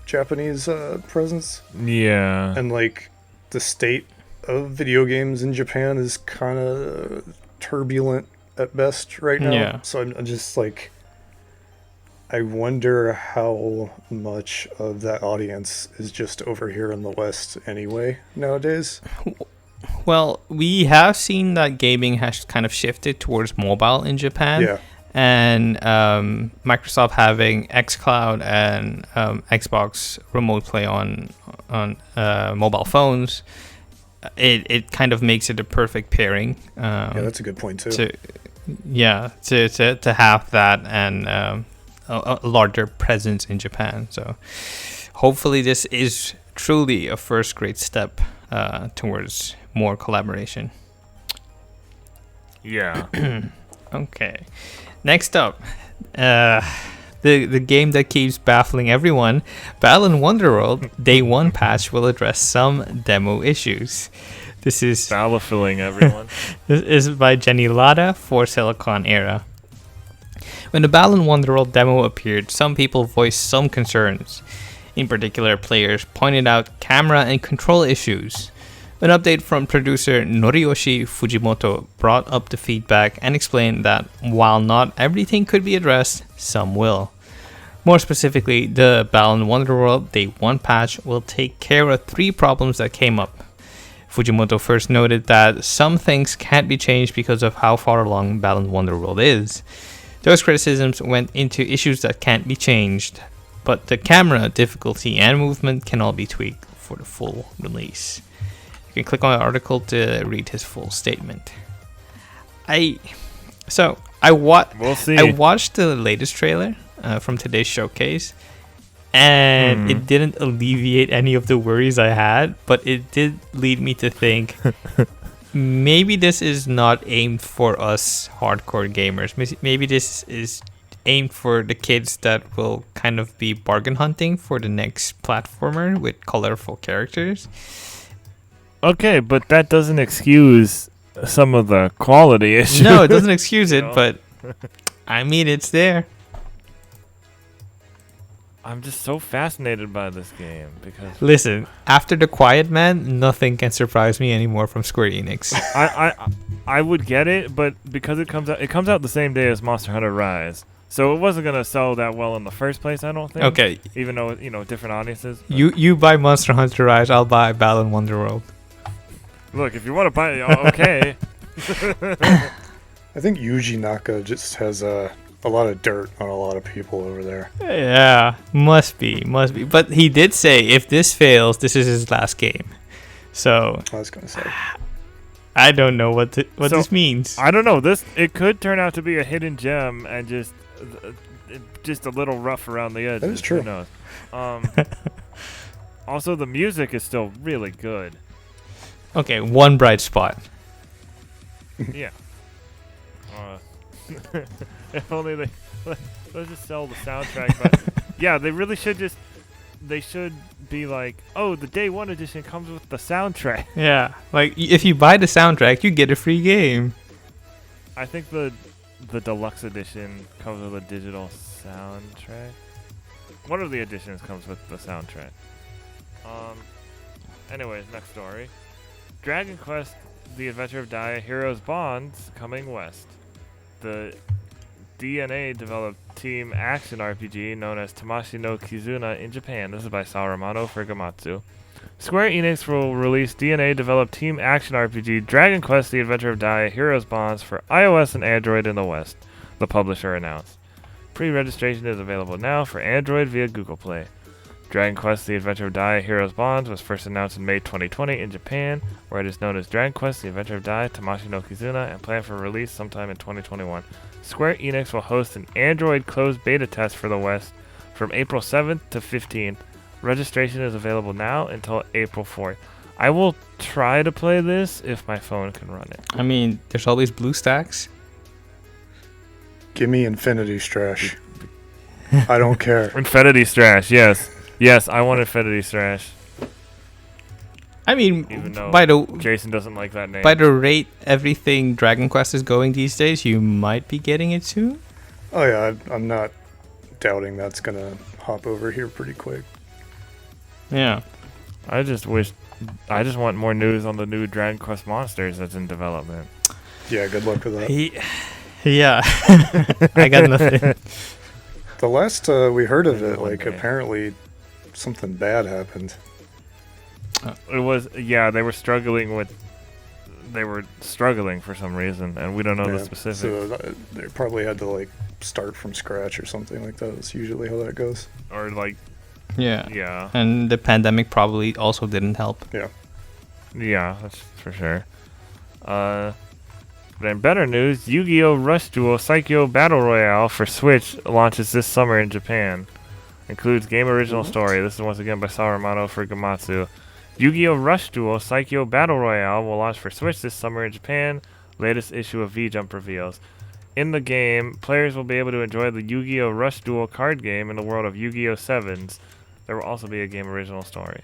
Japanese presence. Yeah. And, like, the state of video games in Japan is kind of turbulent at best right now. Yeah. So I'm just, like... I wonder how much of that audience is just over here in the West anyway nowadays. Well, we have seen that gaming has kind of shifted towards mobile in Japan. Yeah. And Microsoft having xCloud and Xbox Remote Play on mobile phones, it kind of makes it a perfect pairing. Yeah, that's a good point too. To have that and a larger presence in Japan. So hopefully this is truly a first great step towards more collaboration. Yeah. Okay. Next up, the game that keeps baffling everyone, Balan Wonderworld Day 1 patch will address some demo issues. This is Baffling everyone. This is by Jenny Lada for Siliconera. When the Balan Wonderworld demo appeared, some people voiced some concerns. In particular, players pointed out camera and control issues. An update from producer Noriyoshi Fujimoto brought up the feedback and explained that while not everything could be addressed, some will. More specifically, the Balan Wonderworld Day 1 patch will take care of 3 problems that came up. Fujimoto first noted that some things can't be changed because of how far along Balan Wonderworld is. Those criticisms went into issues that can't be changed, but the camera, difficulty, and movement can all be tweaked for the full release. You can click on the article to read his full statement. I We'll see. I watched the latest trailer from today's showcase, and it didn't alleviate any of the worries I had, but it did lead me to think maybe this is not aimed for us hardcore gamers. Maybe this is aimed for the kids that will kind of be bargain hunting for the next platformer with colorful characters. Okay, but that doesn't excuse some of the quality issues. No, it doesn't excuse it, No. but I mean, it's there. I'm just so fascinated by this game because Listen, after The Quiet Man, nothing can surprise me anymore from Square Enix. I would get it, but because it comes out the same day as Monster Hunter Rise, so it wasn't gonna sell that well in the first place. I don't think. Okay, Even though different audiences. but- you buy Monster Hunter Rise, I'll buy Balan Wonderworld. Look, if you want to buy it, okay. I think Yuji Naka just has a lot of dirt on a lot of people over there. Yeah, must be. But he did say if this fails, this is his last game. So I was gonna say. I don't know what So, this means. I don't know. It could turn out to be a hidden gem and just a little rough around the edges. That is true. Who knows? Also, the music is still really good. Okay, one bright spot. Yeah. If only let's just sell the soundtrack. But yeah, they really should they should be like, oh, the Day 1 edition comes with the soundtrack. Yeah, like if you buy the soundtrack, you get a free game. I think the deluxe edition comes with a digital soundtrack. One of the editions comes with the soundtrack. Anyways, next story. Dragon Quest: The Adventure of Dai Heroes Bonds coming west. The DNA-developed team action RPG known as Tamashi no Kizuna in Japan. This is by Sarumono Furumatsu. Square Enix will release DNA-developed team action RPG Dragon Quest: The Adventure of Dai Heroes Bonds for iOS and Android in the West, the publisher announced. Pre-registration is available now for Android via Google Play. Dragon Quest: The Adventure of Dai Heroes Bonds was first announced in May 2020 in Japan, where it is known as Dragon Quest: The Adventure of Dai Tamashi no Kizuna and planned for release sometime in 2021. Square Enix will host an Android closed beta test for the West from April 7th to 15th. Registration is available now until April 4th. I will try to play this if my phone can run it. I mean, there's always BlueStacks. Give me Infinity Strash. I don't care. Infinity Strash, yes. Yes, I want Infinity Strash. I mean, Even though by the Jason doesn't like that name. by the rate everything Dragon Quest is going these days, you might be getting it soon. Oh yeah, I'm not doubting that's gonna hop over here pretty quick. Yeah. I just want more news on the new Dragon Quest monsters that's in development. Yeah, good luck with that. Yeah. I got nothing. The last we heard of it, like, Okay. apparently something bad happened. It was, yeah, they were struggling for some reason, and we don't know the specifics. So they probably had to, like, start from scratch or something like that. That's usually how that goes. Or like, Yeah. yeah. And the pandemic probably also didn't help. Yeah. Yeah, that's for sure. But in better news, Yu-Gi-Oh! Rush Duel Psycho Battle Royale for Switch launches this summer in Japan. Includes game original story. This is once again by Sarumato for Gamatsu. Yu-Gi-Oh! Rush Duel Psycho Battle Royale will launch for Switch this summer in Japan. Latest issue of V-Jump reveals. In the game, players will be able to enjoy the Yu-Gi-Oh! Rush Duel card game in the world of Yu-Gi-Oh! 7s. There will also be a game original story.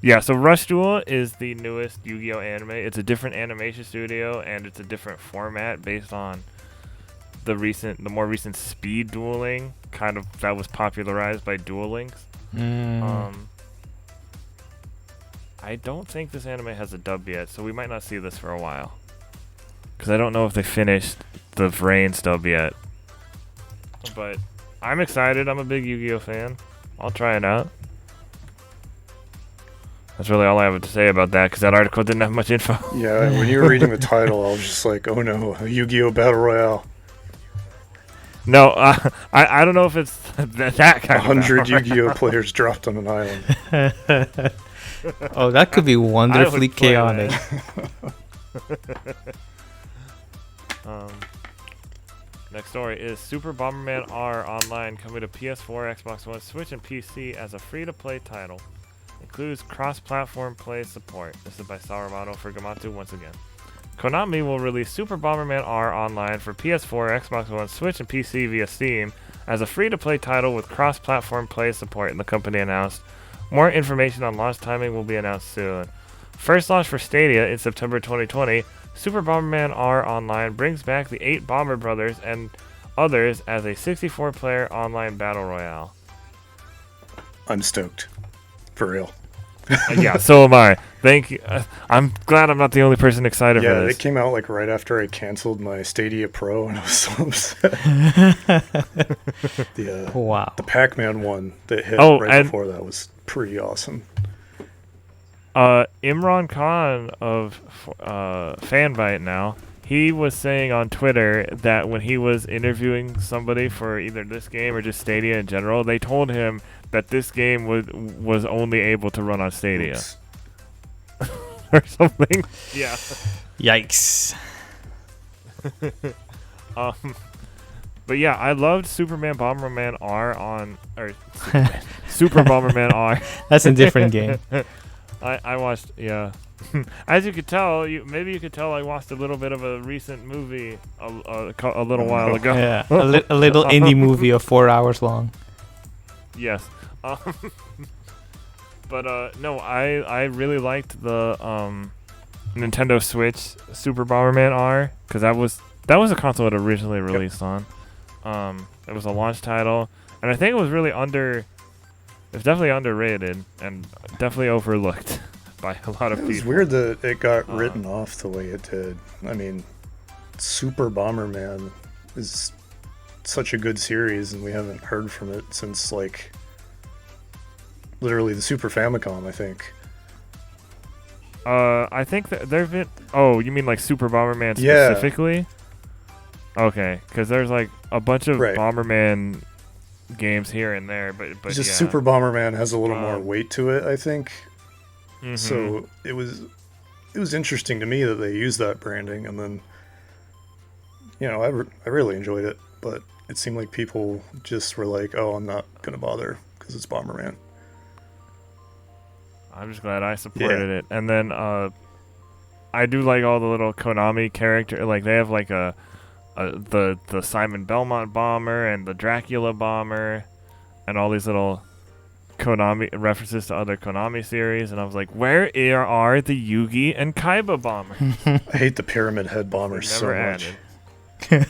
Yeah, so Rush Duel is the newest Yu-Gi-Oh! Anime. It's a different animation studio, and it's a different format based on the more recent speed dueling, kind of that was popularized by Duel Links. I don't think this anime has a dub yet, so we might not see this for a while. Because I don't know if they finished the Vrain dub yet. But I'm excited. I'm a big Yu-Gi-Oh! Fan. I'll try it out. That's really all I have to say about that, because that article didn't have much info. Yeah, when you were reading the title, I was just like, oh no, a Yu-Gi-Oh! Battle Royale. No, I don't know if it's that kind 100 of Yu-Gi-Oh! Players dropped on an island. Oh, that could be wonderfully play chaotic. Next story is Super Bomberman R Online coming to PS4, Xbox One, Switch, and PC as a free-to-play title. Includes cross-platform play support. This is by Sarumato for Gamatsu once again. Konami will release Super Bomberman R Online for PS4, Xbox One, Switch, and PC via Steam as a free-to-play title with cross-platform play support, the company announced. More information on launch timing will be announced soon. First launch for Stadia in September 2020, Super Bomberman R Online brings back the 8 Bomber Brothers and others as a 64-player online battle royale. I'm stoked. For real. Yeah, so am I. Thank you. I'm glad I'm not the only person excited for Yeah, this. it came out like right after I canceled my Stadia Pro, and I was so upset. Wow. The Pac-Man one that hit right before that was pretty awesome. Imran Khan of Fanbyte now, he was saying on Twitter that when he was interviewing somebody for either this game or just Stadia in general, they told him that this game was only able to run on Stadia. Or something. Yeah. Yikes. But yeah, I loved Superman Bomberman R on Super Bomberman R. That's a different game. I watched, yeah. As you could tell, maybe you could tell I watched a little bit of a recent movie a little while ago. Yeah, a little indie movie of 4 hours long. Yes. But no, I really liked the Nintendo Switch Super Bomberman R, because that was a console it originally released on. It was a launch title, and I think it was really it's definitely underrated and definitely overlooked by a lot of people. It's weird that it got written off the way it did. I mean, Super Bomberman is such a good series, and we haven't heard from it since, like, literally the Super Famicom, I think. I think that there've been... Oh, you mean like Super Bomberman specifically? Yeah. Okay, because there's like a bunch of Bomberman games here and there, but it's just yeah. Super Bomberman has a little more weight to it, I think. Mm-hmm. So it was interesting to me that they used that branding, and then, you know, I really enjoyed it, but it seemed like people just were like, oh, I'm not gonna bother because it's Bomberman. I'm just glad I supported it. And then I do like all the little Konami character. Like they have like the Simon Belmont bomber and the Dracula bomber, and all these little Konami references to other Konami series. And I was like, where are the Yugi and Kaiba bombers? I hate the Pyramid Head bombers so much. The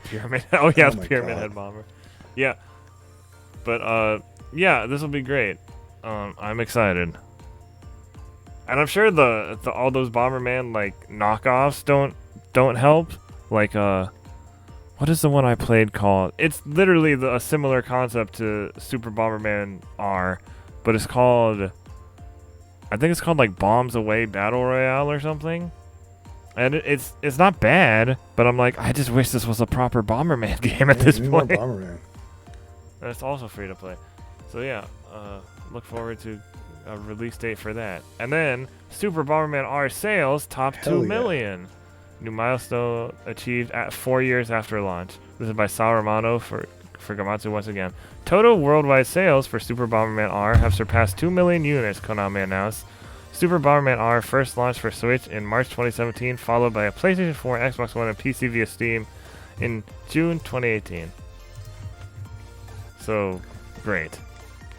pyramid. Oh yeah, Oh the my Pyramid God. Head bomber. Yeah, but yeah, this will be great. I'm excited. And I'm sure the all those Bomberman like knockoffs don't help. Like what is the one I played called? It's literally a similar concept to Super Bomberman R, but it's called, I think it's called like Bombs Away Battle Royale or something. And it's not bad, but I'm like, I just wish this was a proper Bomberman game at this Give me more point. Bomberman. And it's also free to play. So yeah, look forward to a release date for that. And then Super Bomberman R sales top Hell 2 yeah. million. New milestone achieved at 4 years after launch. This is by Sal Romano for Gamatsu once again. Total worldwide sales for Super Bomberman R have surpassed 2 million units, Konami announced. Super Bomberman R first launched for Switch in March 2017, followed by a PlayStation 4, Xbox One, and PC via Steam in June 2018. So, great.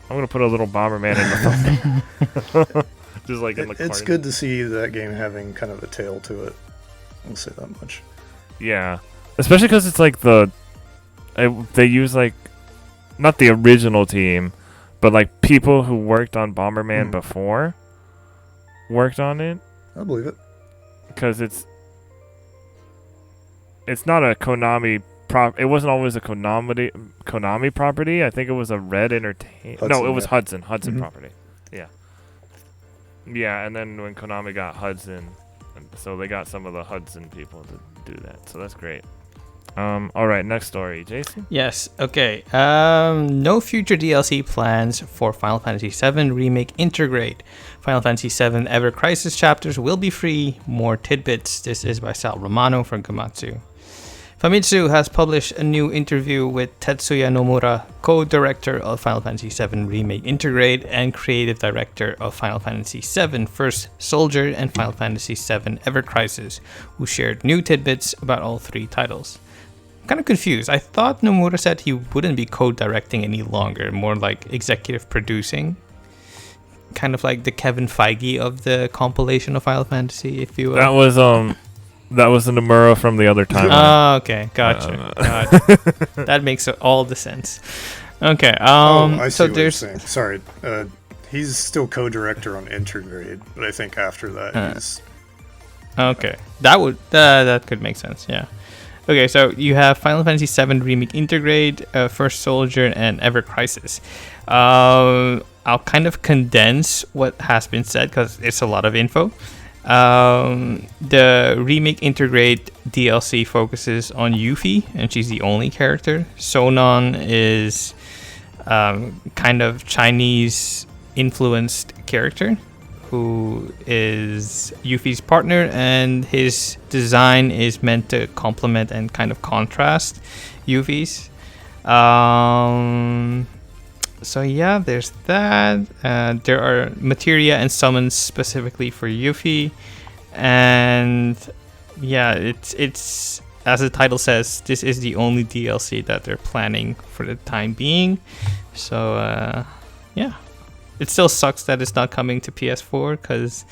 I'm going to put a little Bomberman in the thumbnail. Just like in the corner. It's good to see that game having kind of a tail to it. I'll say that much. Yeah. Especially because it's like they use like, not the original team, but like people who worked on Bomberman before worked on it. I believe it. Because it's not a Konami it wasn't always a Konami property. I think it was a Red Entertainment. No, it was Hudson property. Yeah. Yeah, and then when Konami got Hudson, so they got some of the Hudson people to do that. So that's great. All right, next story, Jason. Yes. Okay. No future DLC plans for Final Fantasy VII Remake Integrate. Final Fantasy VII Ever Crisis chapters will be free. More tidbits. This is by Sal Romano from Gamatsu. Famitsu has published a new interview with Tetsuya Nomura, co-director of Final Fantasy VII Remake Integrate and creative director of Final Fantasy VII First Soldier and Final Fantasy VII Ever Crisis, who shared new tidbits about all three titles. I'm kind of confused. I thought Nomura said he wouldn't be co-directing any longer, more like executive producing. Kind of like the Kevin Feige of the compilation of Final Fantasy, if you will. That was the Nomura from the other time. Oh, okay. Gotcha. That makes all the sense. Okay. I see so what you're there's saying. Sorry. He's still co-director on Intergrade, but I think after that he's... Okay. That could make sense, yeah. Okay, so you have Final Fantasy VII Remake Integrate, First Soldier, and Ever Crisis. I'll kind of condense what has been said because it's a lot of info. The Remake Integrate DLC focuses on Yuffie, and she's the only character. Sonon is kind of Chinese influenced character who is Yuffie's partner, and his design is meant to complement and kind of contrast Yuffie's. So yeah, there's that. There are materia and summons specifically for Yuffie, and yeah, it's as the title says, this is the only DLC that they're planning for the time being. So yeah, it still sucks that it's not coming to PS4 because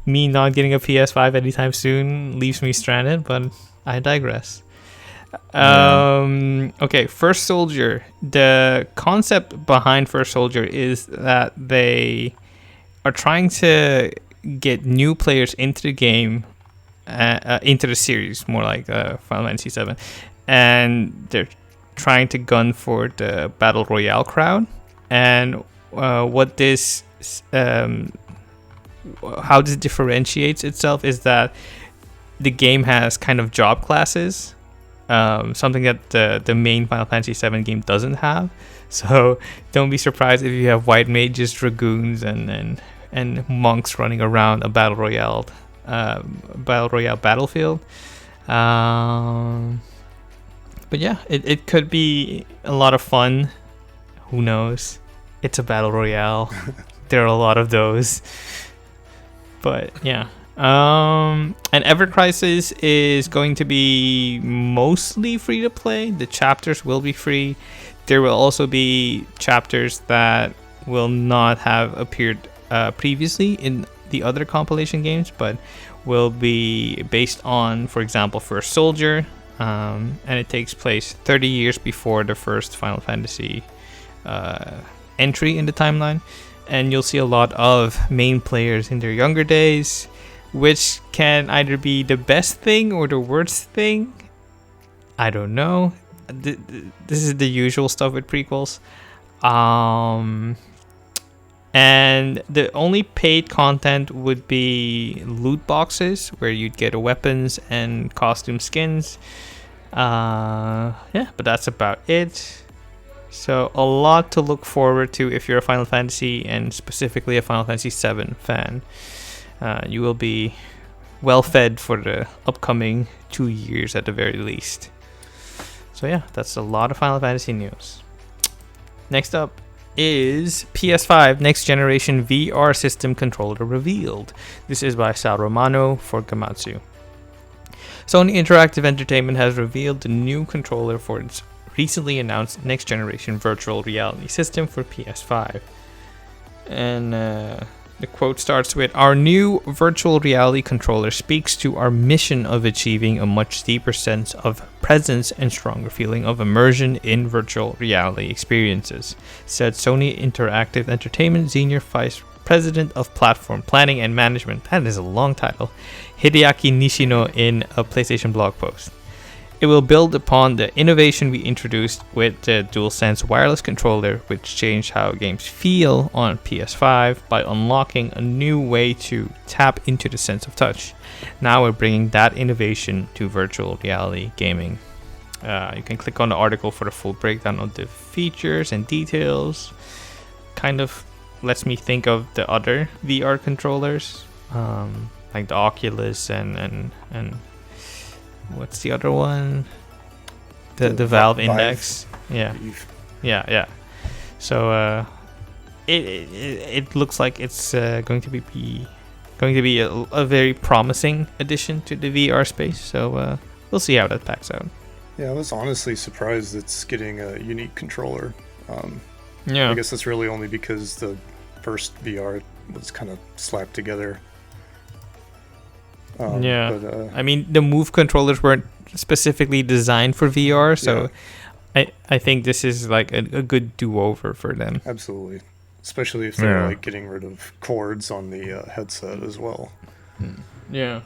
me not getting a PS5 anytime soon leaves me stranded. But I digress. Okay, First Soldier. The concept behind First Soldier is that they are trying to get new players into the game, into the series, more like Final Fantasy VII, and they're trying to gun for the Battle Royale crowd. And what this, how this differentiates itself is that the game has kind of job classes. Something that the main Final Fantasy VII game doesn't have. So don't be surprised if you have white mages, dragoons, and monks running around a battle royale battlefield. But yeah, it could be a lot of fun. Who knows? It's a battle royale. there are a lot of those. But yeah. And Ever Crisis is going to be mostly free to play. The chapters will be free. There will also be chapters that will not have appeared previously in the other compilation games, but will be based on, for example, First Soldier, and it takes place 30 years before the first Final Fantasy entry in the timeline. And you'll see a lot of main players in their younger days, which can either be the best thing or the worst thing. I don't know. This is the usual stuff with prequels. And the only paid content would be loot boxes, where you'd get weapons and costume skins. Yeah, but that's about it. So a lot to look forward to if you're a Final Fantasy, and specifically a Final Fantasy VII fan. You will be well fed for the upcoming 2 years at the very least. So yeah, that's a lot of Final Fantasy news. Next up is PS5 Next Generation VR System Controller revealed. This is by Sal Romano for Gamatsu. Sony Interactive Entertainment has revealed the new controller for its recently announced next generation virtual reality system for PS5. And the quote starts with, "Our new virtual reality controller speaks to our mission of achieving a much deeper sense of presence and stronger feeling of immersion in virtual reality experiences," said Sony Interactive Entertainment Senior Vice President of Platform Planning and Management, that is a long title, Hideaki Nishino, in a PlayStation blog post. It will build upon the innovation we introduced with the DualSense wireless controller, which changed how games feel on PS5 by unlocking a new way to tap into the sense of touch. Now we're bringing that innovation to virtual reality gaming. You can click on the article for the full breakdown of the features and details. Kind of lets me think of the other VR controllers, like the Oculus and what's the other one? The Valve Index. Yeah. So it looks like it's going to be a very promising addition to the VR space. So we'll see how that packs out. Yeah, I was honestly surprised it's getting a unique controller. Yeah. I guess that's really only because the first VR was kind of slapped together. I mean, the Move controllers weren't specifically designed for VR, so I think this is like a good do-over for them. Absolutely, especially if they're like getting rid of cords on the headset as well. Yeah.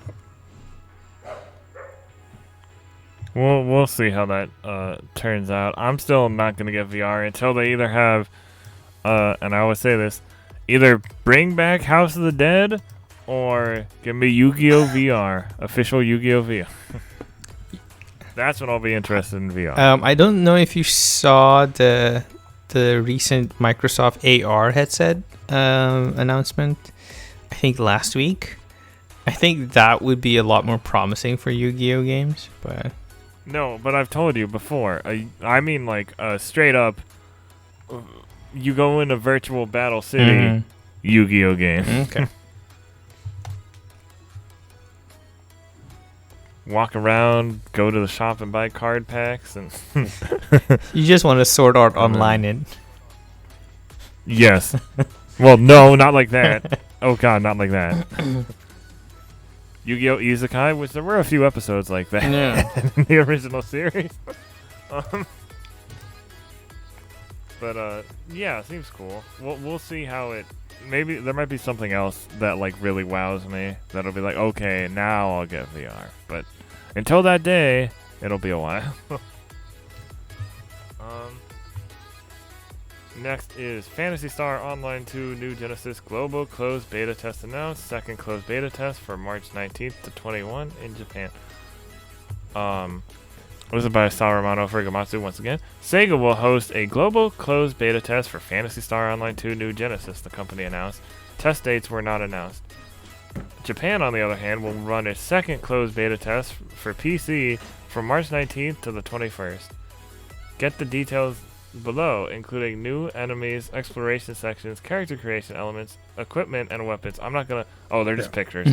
We'll see how that turns out. I'm still not gonna get VR until they either have, and I always say this, either bring back House of the Dead, or give me Yu-Gi-Oh! VR. Official Yu-Gi-Oh! VR. That's when I'll be interested in VR. I don't know if you saw the recent Microsoft AR headset announcement, I think last week. I think that would be a lot more promising for Yu-Gi-Oh! Games. But no, but I've told you before. I mean, like, straight up, you go into Virtual Battle City, Yu-Gi-Oh! Game. Okay. Walk around, go to the shop and buy card packs, and you just want to Sword Art Online it. Yes. Well, no, not like that. Oh god, not like that. Yu-Gi-Oh! Isekai, which there were a few episodes like that in the original series. But yeah, it seems cool. We'll see how it. Maybe there might be something else that like really wows me. That'll be like, okay, now I'll get VR. But until that day, it'll be a while. Next is Phantasy Star Online 2 New Genesis Global Closed Beta Test announced. Second closed beta test for March 19th to 21 in Japan. Was it by Sal Romano for Gamatsu once again? SaGa will host a global closed beta test for Phantasy Star Online 2 New Genesis, the company announced. Test dates were not announced. Japan, on the other hand, will run a second closed beta test for PC from March 19th to the 21st. Get the details below, including new enemies, exploration sections, character creation elements, equipment, and weapons. I'm not gonna. Oh, they're just pictures.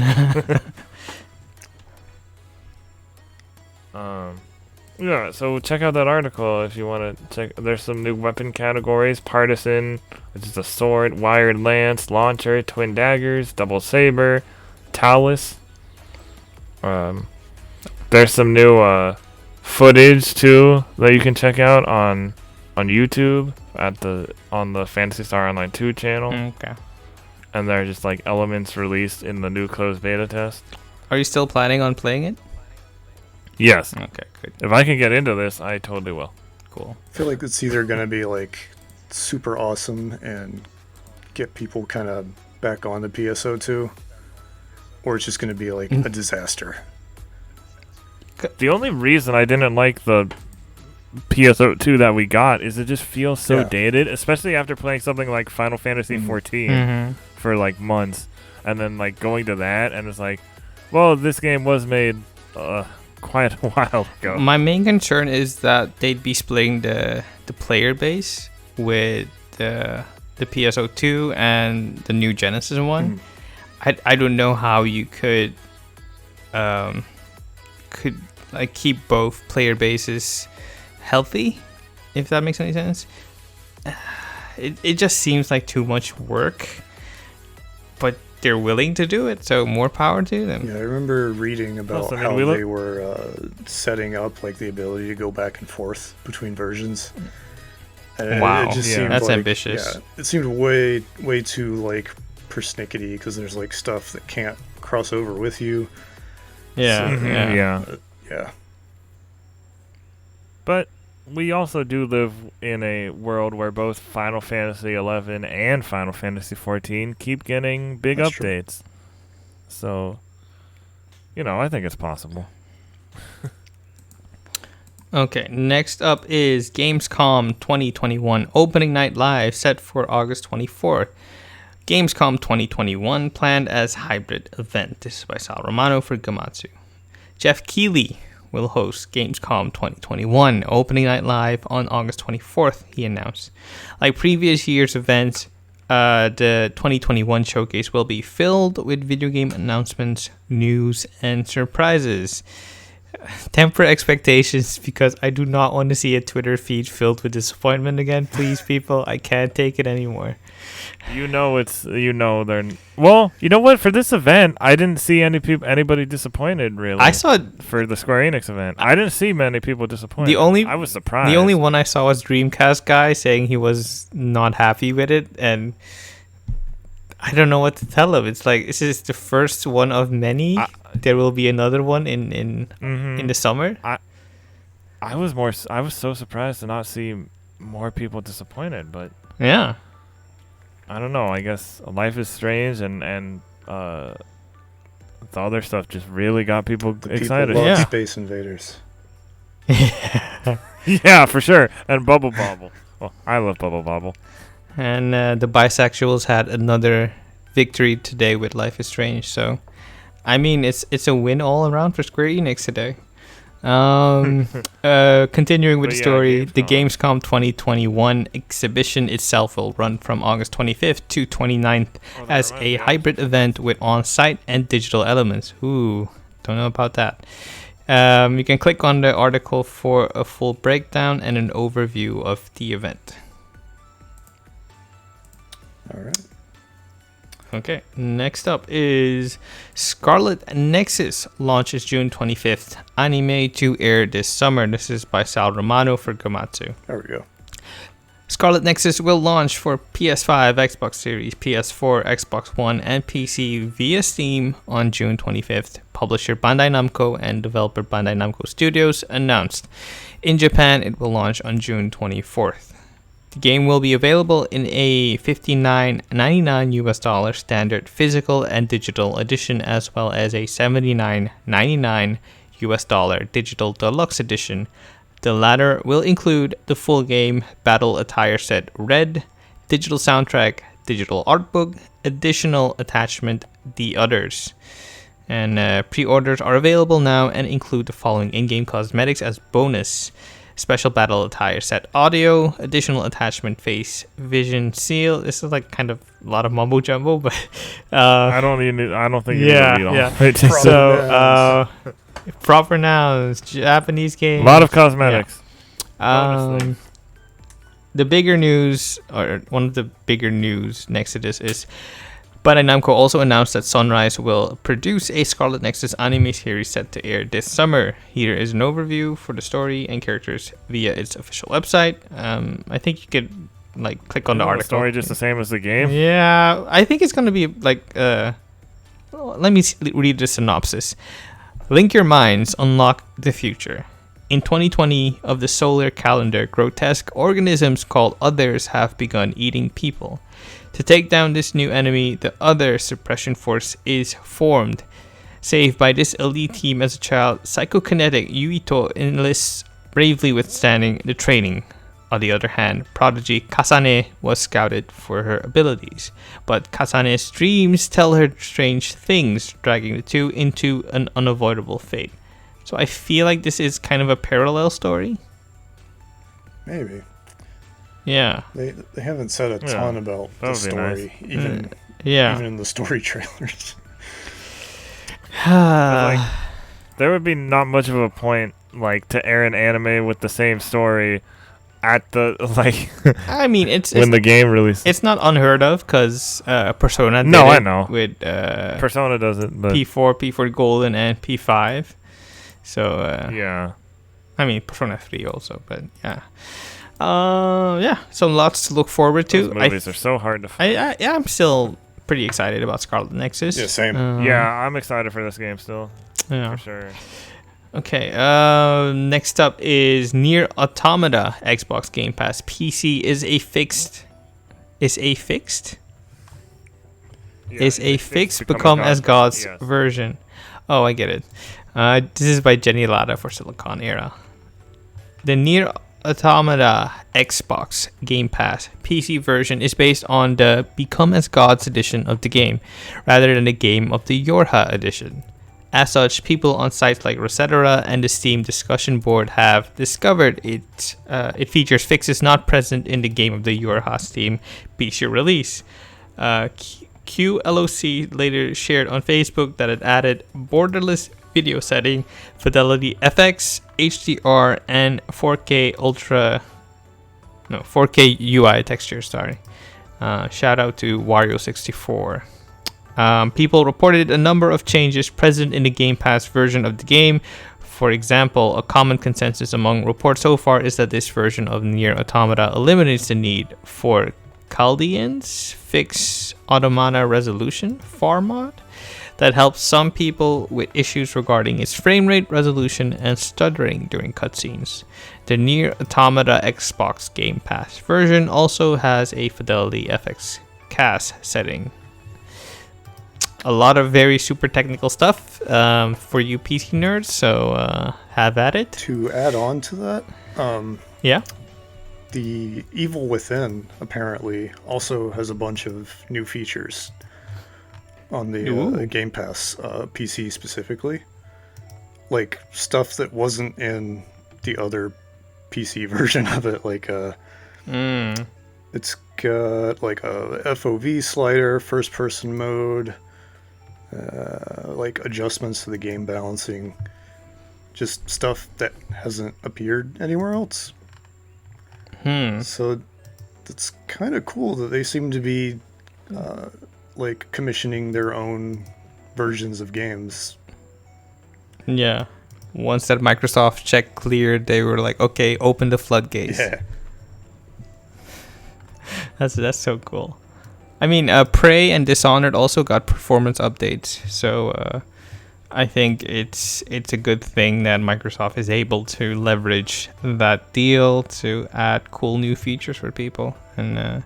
Yeah, so check out that article if you want to check. There's some new weapon categories: partisan, which is a sword; wired lance, launcher, twin daggers, double saber, talus. There's some new footage too that you can check out on YouTube on the Phantasy Star Online 2 channel. Okay. And they're just like elements released in the new closed beta test. Are you still planning on playing it? Yes. Okay, good. If I can get into this, I totally will. Cool. I feel like it's either going to be like super awesome and get people kind of back on the PSO2, or it's just going to be like a disaster. The only reason I didn't like the PSO2 that we got is it just feels so dated, especially after playing something like Final Fantasy XIV for like months, and then like going to that, and it's like, well, this game was made quite a while ago. My main concern is that they'd be splitting the player base with the PSO2 and the new Genesis one. I don't know how you could like keep both player bases healthy, if that makes any sense. It just seems like too much work, but they're willing to do it, so more power to them. Yeah, I remember reading about how they were setting up like the ability to go back and forth between versions. And wow, it just seemed that's like, ambitious. Yeah, it seemed way too like persnickety because there's like stuff that can't cross over with you. Yeah, so, yeah. But we also do live in a world where both Final Fantasy XI and Final Fantasy XIV keep getting big updates. True. So, I think it's possible. Okay, next up is Gamescom 2021 Opening Night Live set for August 24th. Gamescom 2021 planned as hybrid event. This is by Sal Romano for Gamatsu. Jeff Keighley will host Gamescom 2021 Opening Night Live on August 24th, he announced. Like previous year's events, the 2021 showcase will be filled with video game announcements, news, and surprises. Temper expectations because I do not want to see a Twitter feed filled with disappointment again. Please, people, I can't take it anymore. Well, you know what? For this event, I didn't see anybody disappointed, really. I saw for the Square Enix event. I didn't see many people disappointed. I was surprised. The only one I saw was Dreamcast guy saying he was not happy with it, and I don't know what to tell him. It's like this is the first one of many. There will be another one in the summer. I was so surprised to not see more people disappointed, but yeah. I don't know. I guess Life is Strange and the other stuff just really got people excited. People love Space Invaders. Yeah, for sure. And Bubble Bobble. Well, I love Bubble Bobble. And the bisexuals had another victory today with Life is Strange. So, I mean, it's a win all around for Square Enix today. Continuing with the story, the Gamescom 2021 exhibition itself will run from August 25th to 29th as a hybrid event with on-site and digital elements. Ooh, don't know about that. You can click on the article for a full breakdown and an overview of the event. All right. Okay, next up is Scarlet Nexus launches June 25th. Anime to air this summer. This is by Sal Romano for Gamatsu. There we go. Scarlet Nexus will launch for PS5, Xbox Series, PS4, Xbox One, and PC via Steam on June 25th. Publisher Bandai Namco and developer Bandai Namco Studios announced. In Japan, it will launch on June 24th. The game will be available in a $59.99 US standard physical and digital edition, as well as a $79.99 US digital deluxe edition. The latter will include the full game battle attire set Red, digital soundtrack, digital art book, additional attachment, the others. And pre-orders are available now and include the following in-game cosmetics as bonus. special battle attire set audio, additional attachment face vision seal. This is like kind of a lot of mumbo jumbo, but I don't think you need to read all of it. So proper nouns, Japanese game. A lot of cosmetics. The bigger news, or one of the bigger news next to this, is Bandai Namco also announced that Sunrise will produce a Scarlet Nexus anime series set to air this summer. Here is an overview for the story and characters via its official website. I think you could like click on the article. The story just the same as the game? Yeah, I think it's gonna be like. Let me read the synopsis. Link your minds, unlock the future. In 2020 of the solar calendar, grotesque organisms called Others have begun eating people. To take down this new enemy, the Other Suppression Force is formed. Saved by this elite team as a child, psychokinetic Yuito enlists bravely withstanding the training. On the other hand, prodigy Kasane was scouted for her abilities, but Kasane's dreams tell her strange things, dragging the two into an unavoidable fate. So I feel like this is kind of a parallel story. Maybe. Yeah. They haven't said a ton about the story, nice. even in the story trailers. There would be not much of a point like to air an anime with the same story at the I mean, it's when the game releases. It's not unheard of because Persona did I know with Persona does it, but P4 Golden, and P5. So yeah, I mean Persona 3 also, but yeah. So lots to look forward to. Those movies are so hard to find. I'm still pretty excited about Scarlet Nexus. Yeah, same. I'm excited for this game still. Yeah, for sure. Okay. Next up is Nier Automata. Xbox Game Pass PC is a fixed. Become as God's version. Oh, I get it. This is by Jenny Latta for Siliconera. The Nier Automata Xbox Game Pass PC version is based on the Become as Gods edition of the game, rather than the Game of the Yorha edition. As such, people on sites like Resetera and the Steam discussion board have discovered it features fixes not present in the Game of the Yorha Steam PC release. QLOC later shared on Facebook that it added borderless video setting, fidelity FX, HDR, and 4K UI texture. Shout out to Wario64. People reported a number of changes present in the Game Pass version of the game. For example, a common consensus among reports so far is that this version of Nier Automata eliminates the need for Chaldean's fixed automata resolution mod that helps some people with issues regarding its frame rate, resolution, and stuttering during cutscenes. The Nier Automata Xbox Game Pass version also has a Fidelity FX CAS setting. A lot of very super technical stuff for you PC nerds, so have at it. To add on to that, the Evil Within apparently also has a bunch of new features on the Game Pass PC specifically, like stuff that wasn't in the other PC version of it. Like it's got like a FOV slider, first person mode, like adjustments to the game balancing, just stuff that hasn't appeared anywhere else. So it's kind of cool that they seem to be like commissioning their own versions of games. Yeah. Once that Microsoft check cleared, they were like, okay, open the floodgates. Yeah. That's so cool. I mean, Prey and Dishonored also got performance updates, so I think it's a good thing that Microsoft is able to leverage that deal to add cool new features for people and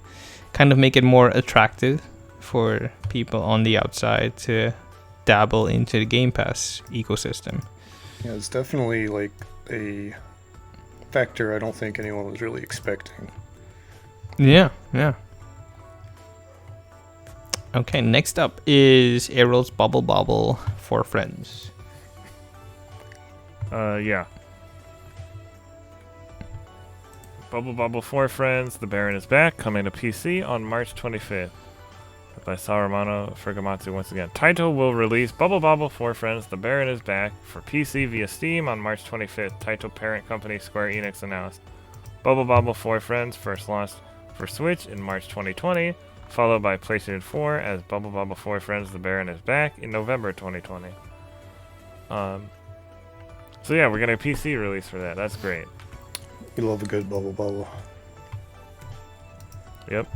kind of make it more attractive for people on the outside to dabble into the Game Pass ecosystem. Yeah, it's definitely like a factor I don't think anyone was really expecting. Yeah. Okay, next up is Errol's Bubble Bobble for Friends. Yeah. Bubble Bobble 4 Friends, The Baron is Back, coming to PC on March 25th. By Saruman for Gamatsu once again. Taito will release Bubble Bobble 4 Friends, The Baron is Back for PC via Steam on March 25th. Taito parent company Square Enix announced. Bubble Bobble 4 Friends first launched for Switch in March 2020, followed by PlayStation 4 as Bubble Bobble 4 Friends, The Baron is Back in November 2020. So yeah, we're getting a PC release for that. That's great. We love a good Bubble Bubble. Yep.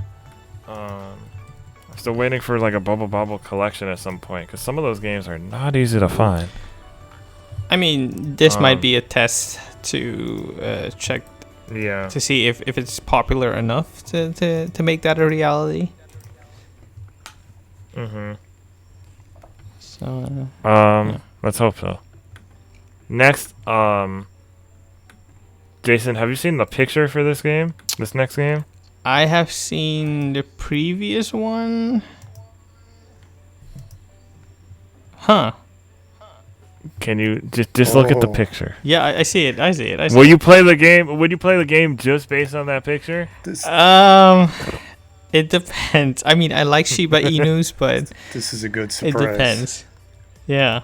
Still waiting for like a Bubble Bobble collection at some point, because some of those games are not easy to find. I mean, this might be a test to check to see if it's popular enough to make that a reality. So let's hope so. Next, Jason, have you seen the picture for this game? This next game? I have seen the previous one. Huh. Can you just look at the picture? Yeah, I see it. I see it. Will you play the game? Would you play the game just based on that picture? It depends. I mean, I like Shiba Inus, but this is a good surprise. It depends. Yeah.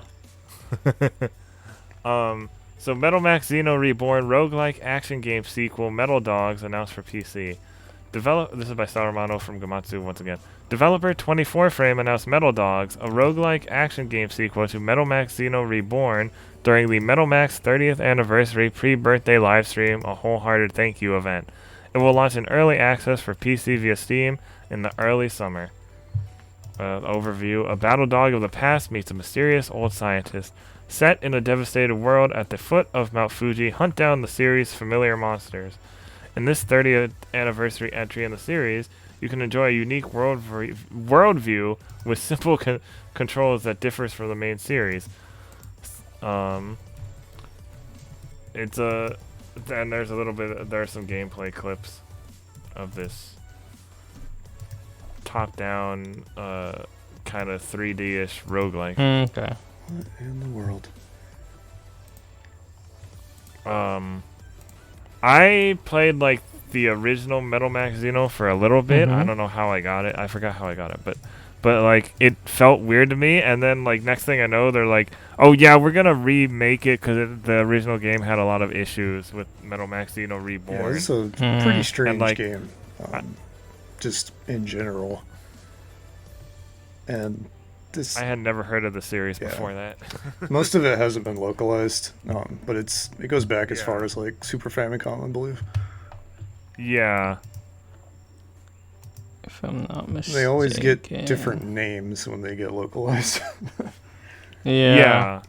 So Metal Max Xeno Reborn roguelike action game sequel Metal Dogs announced for PC. This is by Saruman from Gamatsu once again. Developer 24 Frame announced Metal Dogs, a roguelike action game sequel to Metal Max Xeno Reborn during the Metal Max 30th anniversary pre-birthday livestream, a wholehearted thank you event. It will launch in early access for PC via Steam in the early summer. Overview: a battle dog of the past meets a mysterious old scientist. Set in a devastated world at the foot of Mount Fuji, hunt down the series' familiar monsters. In this 30th anniversary entry in the series, you can enjoy a unique worldview with simple controls that differs from the main series. And there's a little bit. There are some gameplay clips of this top-down, kind of 3D-ish roguelike. Okay. What in the world? I played like the original Metal Max Xeno for a little bit. I don't know how I got it. I forgot how I got it, but like it felt weird to me. And then like next thing I know, they're like, "Oh yeah, we're gonna remake it because the original game had a lot of issues with Metal Max Xeno Reborn." Yeah, it's a pretty strange game, just in general. And I had never heard of the series before that. Most of it hasn't been localized, but it goes back as far as like Super Famicom, I believe. Yeah. If I'm not mistaken. They always get different names when they get localized. Yeah.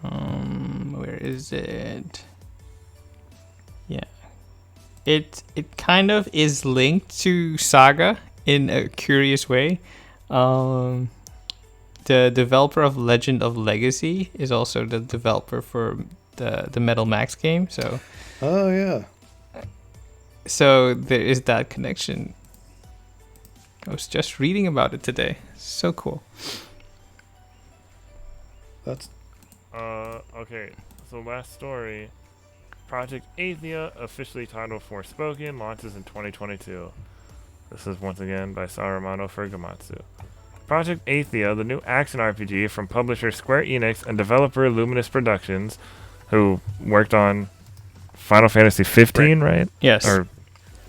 Where is it? Yeah. It kind of is linked to SaGa in a curious way. The developer of Legend of Legacy is also the developer for the Metal Max game, so so there is that connection. I was just reading about it today. So cool. That's okay. So last story. Project Athia, officially titled Forspoken, launches in 2022. This is once again by Saruman for Gamatsu. Project Athia, the new action RPG from publisher Square Enix and developer Luminous Productions, who worked on Final Fantasy 15, right? Yes.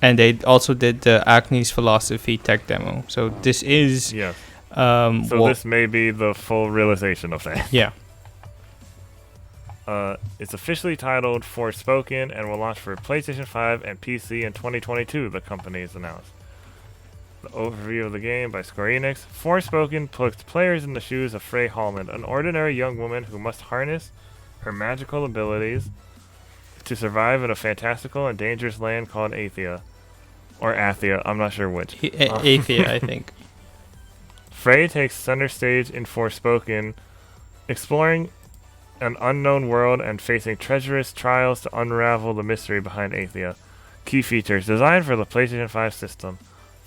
And they also did the Acne's Philosophy tech demo. So this is... Yeah. This may be the full realization of that. Yeah. It's officially titled Forspoken and will launch for PlayStation 5 and PC in 2022, the company has announced. The overview of the game by Square Enix. Forspoken puts players in the shoes of Frey Holland, an ordinary young woman who must harness her magical abilities to survive in a fantastical and dangerous land called Athia. Or Athia, I'm not sure which. Athia, I think. Frey takes center stage in Forspoken, exploring an unknown world and facing treacherous trials to unravel the mystery behind Athia. Key features. Designed for the PlayStation 5 system.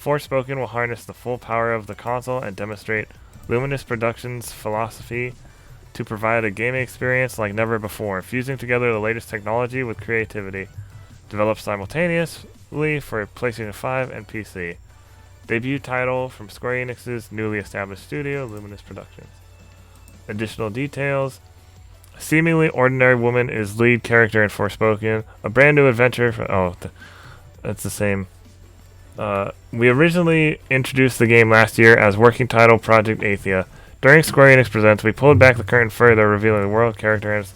Forspoken will harness the full power of the console and demonstrate Luminous Productions' philosophy to provide a gaming experience like never before, fusing together the latest technology with creativity. developed simultaneously for PlayStation 5 and PC. Debut title from Square Enix's newly established studio, Luminous Productions. Additional details. A seemingly ordinary woman is lead character in Forspoken, a brand new adventure for... that's the same. We originally introduced the game last year as working title Project Athia. During Square Enix Presents, we pulled back the curtain further, revealing the world characters.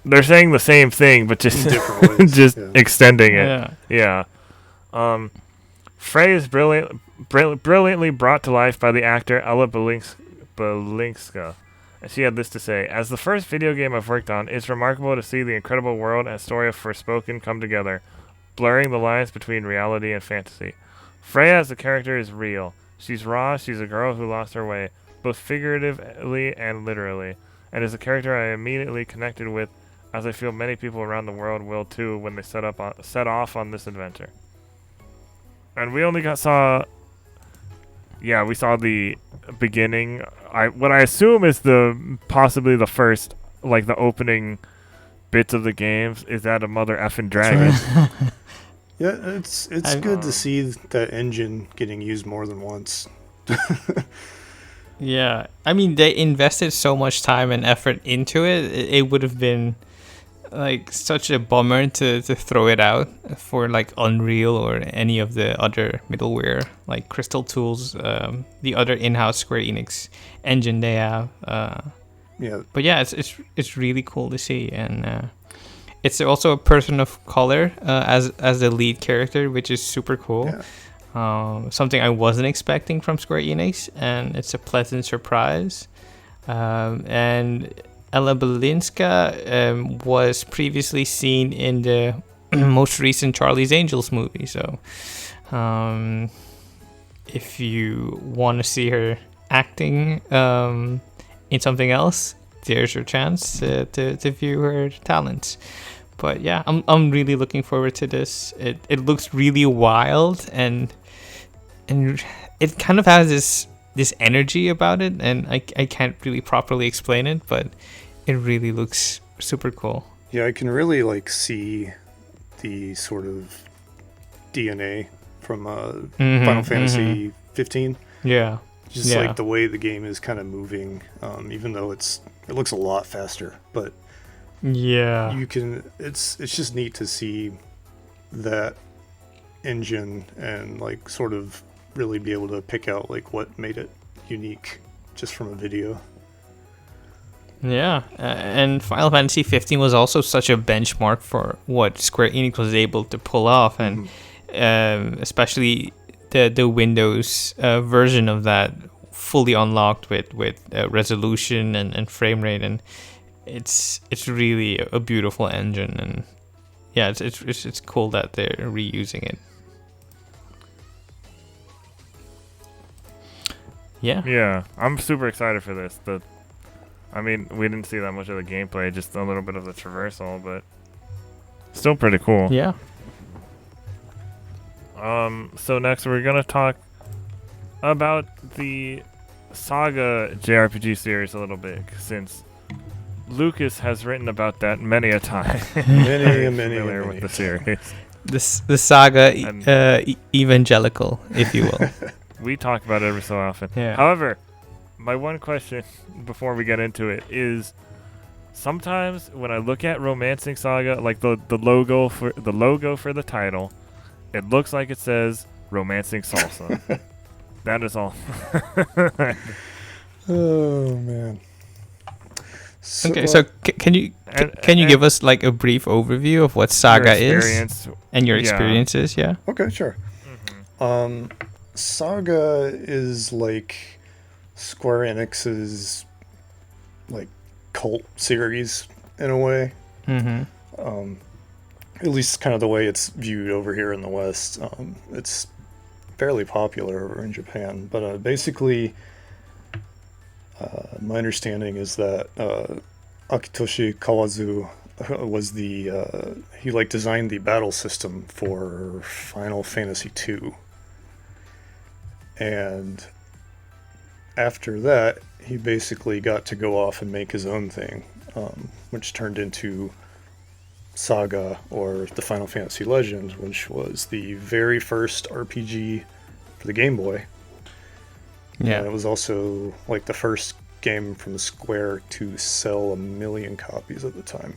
They're saying the same thing, but just Different ways, just yeah. extending it. Yeah. Frey is brilliantly brought to life by the actor Ella Balinska. And she had this to say: "As the first video game I've worked on, it's remarkable to see the incredible world and story of Forspoken come together, blurring the lines between reality and fantasy. Freya as a character is real. She's raw, she's a girl who lost her way, both figuratively and literally, and is a character I immediately connected with, as I feel many people around the world will too when they set off on this adventure." And we only saw the beginning. What I assume is possibly the first, like the opening bits of the games, is that a mother effing dragon. Yeah, it's good to see that engine getting used more than once. Yeah, I mean, they invested so much time and effort into it. It would have been like such a bummer to throw it out for like Unreal or any of the other middleware like Crystal Tools, the other in-house Square Enix engine they have. Yeah, but yeah, it's really cool to see, and it's also a person of color as the lead character, which is super cool. Yeah. Something I wasn't expecting from Square Enix, and it's a pleasant surprise. And Ella Balinska was previously seen in the most recent Charlie's Angels movie, so if you want to see her acting in something else, there's your chance to view her talents. But yeah, I'm really looking forward to this. It looks really wild, and it kind of has this energy about it, and I can't really properly explain it, but it really looks super cool. Yeah, I can really like see the sort of DNA from Final Fantasy 15. Yeah. Just like the way the game is kind of moving, even though it looks a lot faster, but yeah, you can. It's just neat to see that engine and like sort of really be able to pick out like what made it unique just from a video. Yeah, and Final Fantasy 15 was also such a benchmark for what Square Enix was able to pull off, and especially the Windows version of that, fully unlocked with resolution and frame rate, and it's really a beautiful engine, and yeah, it's cool that they're reusing it. Yeah, I'm super excited for this. We didn't see that much of the gameplay, just a little bit of the traversal, but still pretty cool. Yeah. So next we're gonna talk about the SaGa JRPG series a little bit, since Lucas has written about that many a time. many with the series. The SaGa evangelical, if you will. We talk about it every so often. Yeah. However, my one question before we get into it is, sometimes when I look at Romancing SaGa, like the logo for the title, it looks like it says Romancing Salsa. That is all. Oh man. Okay, so can you give us like a brief overview of what SaGa is and your experiences? Yeah. Okay, sure. SaGa is like Square Enix's like cult series in a way. At least kind of the way it's viewed over here in the West. It's fairly popular over in Japan, but basically my understanding is that Akitoshi Kawazu was he like designed the battle system for Final Fantasy II. And after that, he basically got to go off and make his own thing. which turned into SaGa, or the Final Fantasy Legend, which was the very first RPG for the Game Boy. Yeah. And it was also like the first game from Square to sell 1 million copies at the time.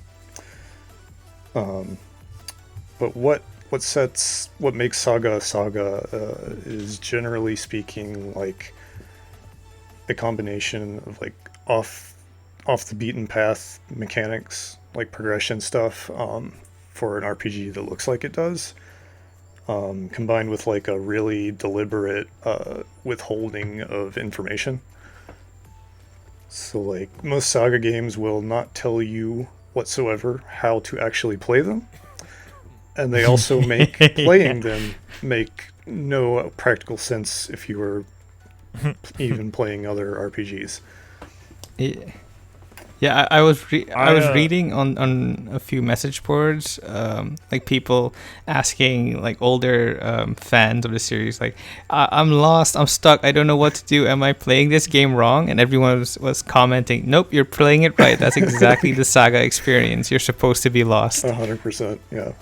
But what makes SaGa is, generally speaking, like a combination of like off the beaten path mechanics, like progression stuff, for an RPG that looks like it does, combined with like a really deliberate withholding of information. So like most SaGa games will not tell you whatsoever how to actually play them, and they also make playing them make no practical sense if you were even playing other RPGs. Yeah, I was reading on a few message boards, like people asking, like older fans of the series, like, I'm lost, I'm stuck, I don't know what to do, am I playing this game wrong? And everyone was commenting, nope, you're playing it right. That's exactly the SaGa experience. You're supposed to be lost. 100%, yeah.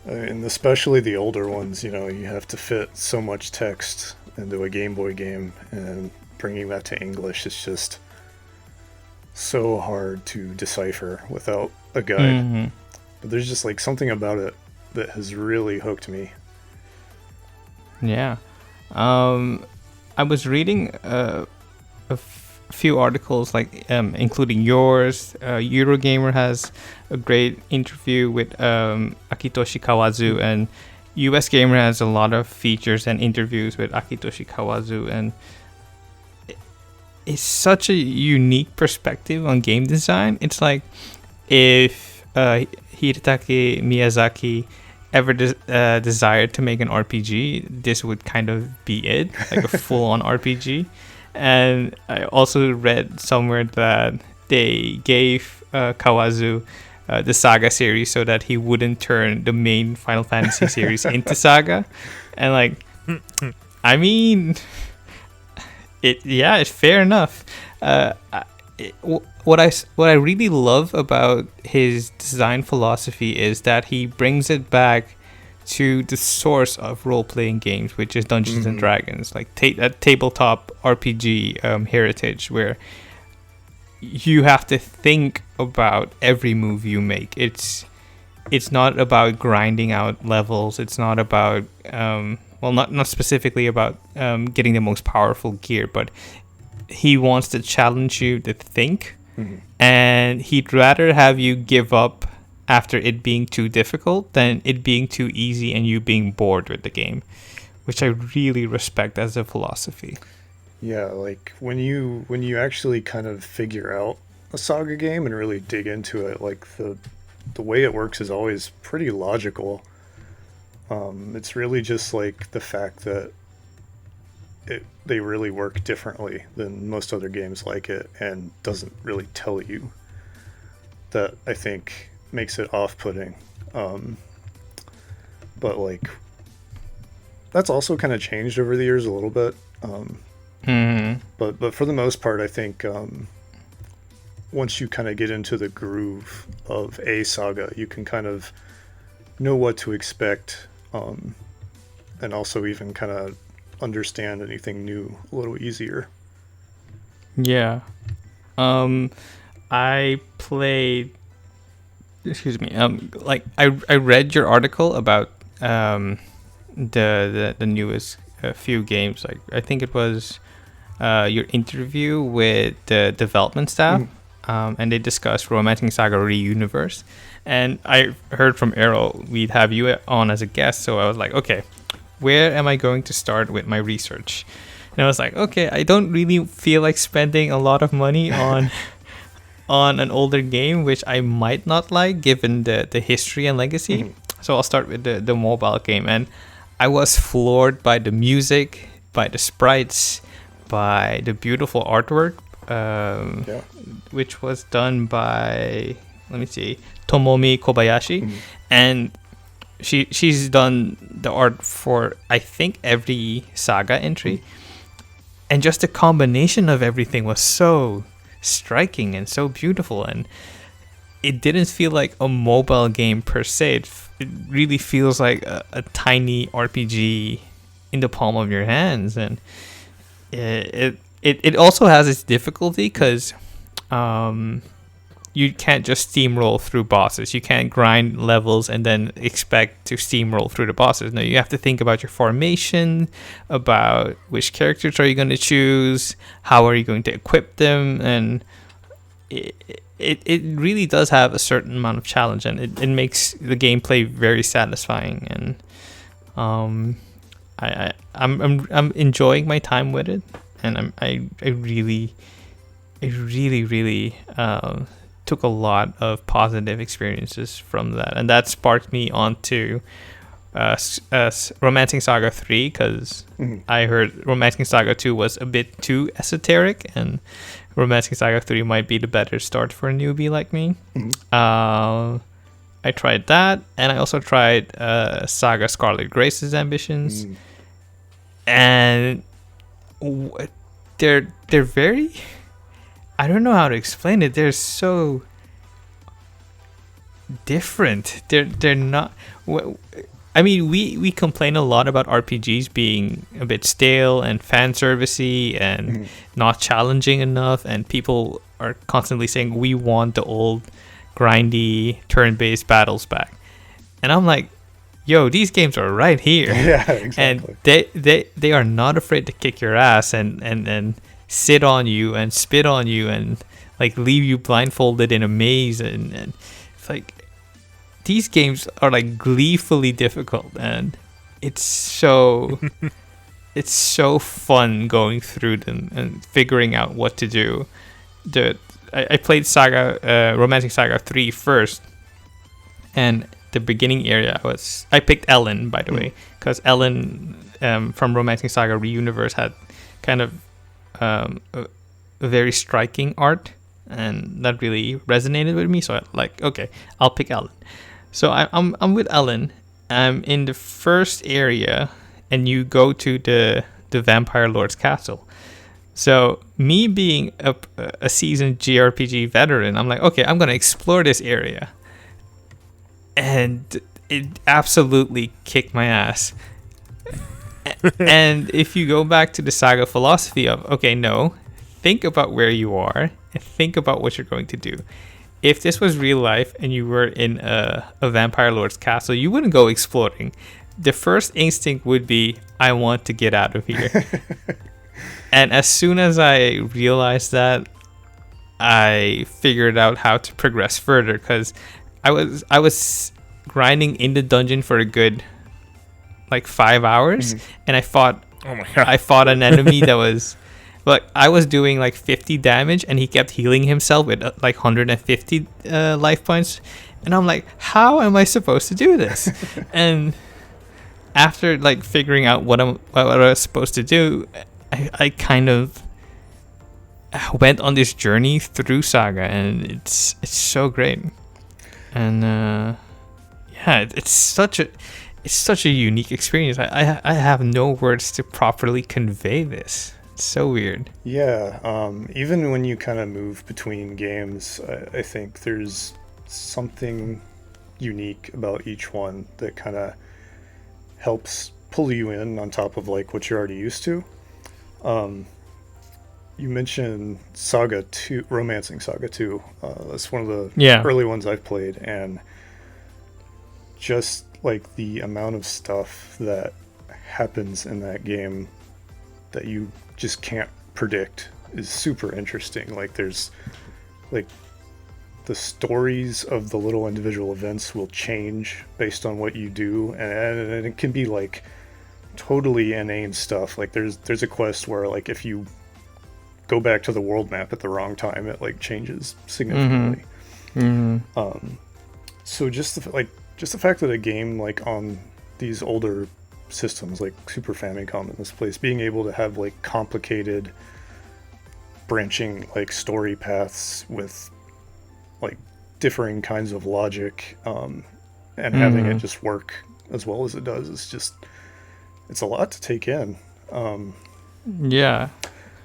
And especially the older ones, you know, you have to fit so much text into a Game Boy game, and bringing that to English is just so hard to decipher without a guide. Mm-hmm. But there's just like something about it that has really hooked me. Yeah. I was reading a few articles, like including yours. Eurogamer has a great interview with Akitoshi Kawazu, and US Gamer has a lot of features and interviews with Akitoshi Kawazu, and it's such a unique perspective on game design. It's like if Hidetake Miyazaki ever desired to make an RPG, this would kind of be it, like a full-on RPG. And I also read somewhere that they gave Kawazu the SaGa series so that he wouldn't turn the main Final Fantasy series into SaGa. And like, I mean, it's fair enough. What I really love about his design philosophy is that he brings it back to the source of role-playing games, which is Dungeons and Dragons, like that tabletop RPG heritage, where you have to think about every move you make. It's not about grinding out levels. It's not about not specifically about getting the most powerful gear, but he wants to challenge you to think, and he'd rather have you give up after it being too difficult than it being too easy and you being bored with the game, which I really respect as a philosophy. Yeah, like when you actually kind of figure out a SaGa game and really dig into it, like the way it works is always pretty logical. It's really just like the fact that they really work differently than most other games like it, and doesn't really tell you, that I think makes it off-putting. But like, that's also kind of changed over the years a little bit. But for the most part, I think once you kind of get into the groove of a SaGa, you can kind of know what to expect, and also even kind of understand anything new a little easier. Yeah. I played, excuse me, like I read your article about the newest few games. Like I think it was your interview with the development staff, and they discussed Romancing Saga Reuniverse. And I heard from Erroll we'd have you on as a guest, so I was like, okay, where am I going to start with my research? And I was like, okay, I don't really feel like spending a lot of money on an older game, which I might not like given the history and legacy. So I'll start with the mobile game. And I was floored by the music, by the sprites, by the beautiful artwork, which was done by, let me see, Tomomi Kobayashi. And she's done the art for, I think, every SaGa entry. And just the combination of everything was so striking and so beautiful, and it didn't feel like a mobile game per se. It really feels like a tiny RPG in the palm of your hands, and it also has its difficulty because you can't just steamroll through bosses. You can't grind levels and then expect to steamroll through the bosses. No, you have to think about your formation, about which characters are you going to choose, how are you going to equip them, and it really does have a certain amount of challenge, and it makes the gameplay very satisfying. And I'm enjoying my time with it, and I really took a lot of positive experiences from that, and that sparked me onto Romancing Saga 3, because I heard Romancing Saga 2 was a bit too esoteric, and Romancing Saga 3 might be the better start for a newbie like me. I tried that, and I also tried SaGa Scarlet Grace's Ambitions, and they're very, I don't know how to explain it. They're so different. They're not. I mean, we complain a lot about RPGs being a bit stale and fan servicey and not challenging enough, and people are constantly saying we want the old grindy turn-based battles back. And I'm like, yo, these games are right here. Yeah, exactly. And they are not afraid to kick your ass and sit on you and spit on you and like leave you blindfolded in a maze, and it's like these games are like gleefully difficult, and it's so it's so fun going through them and figuring out what to do. I played Romancing Saga 3 first, and the beginning area I picked Ellen, by the way, because Ellen from Romancing Saga Reuniverse had kind of a very striking art, and that really resonated with me. So I'm like, okay, I'll pick Ellen. So I'm with Ellen. I'm in the first area, and you go to the Vampire Lord's castle. So me being a seasoned JRPG veteran, I'm like, okay, I'm gonna explore this area, and it absolutely kicked my ass. And if you go back to the SaGa philosophy of, okay, no, think about where you are and think about what you're going to do. If this was real life and you were in a Vampire Lord's castle, you wouldn't go exploring. The first instinct would be, I want to get out of here. And as soon as I realized that, I figured out how to progress further, because I was grinding in the dungeon for a good like 5 hours, and I fought an enemy that was like, I was doing like 50 damage, and he kept healing himself with like 150 life points, and I'm like, how am I supposed to do this? And after like figuring out what I was supposed to do, I kind of went on this journey through SaGa, and it's so great. And yeah, it's such a unique experience. I have no words to properly convey this. It's so weird. Yeah, even when you kind of move between games, I think there's something unique about each one that kind of helps pull you in on top of like what you're already used to. You mentioned SaGa 2, Romancing Saga 2. That's one of the early ones I've played, and just like the amount of stuff that happens in that game that you just can't predict is super interesting. Like there's like the stories of the little individual events will change based on what you do, and it can be like totally inane stuff. Like there's a quest where like if you go back to the world map at the wrong time, it like changes significantly. So just the fact that a game like on these older systems like Super Famicom in this place, being able to have like complicated branching like story paths with like differing kinds of logic, and having it just work as well as it does, it's a lot to take in. Yeah.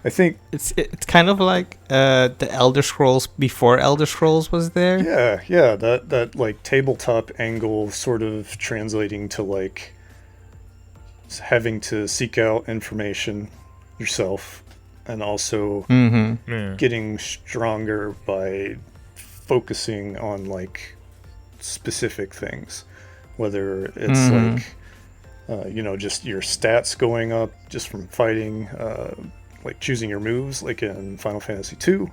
I I think it's kind of like the Elder Scrolls before Elder Scrolls was there. Yeah, that like tabletop angle sort of translating to like having to seek out information yourself, and also getting stronger by focusing on like specific things, whether it's like just your stats going up just from fighting, like choosing your moves like in Final Fantasy II.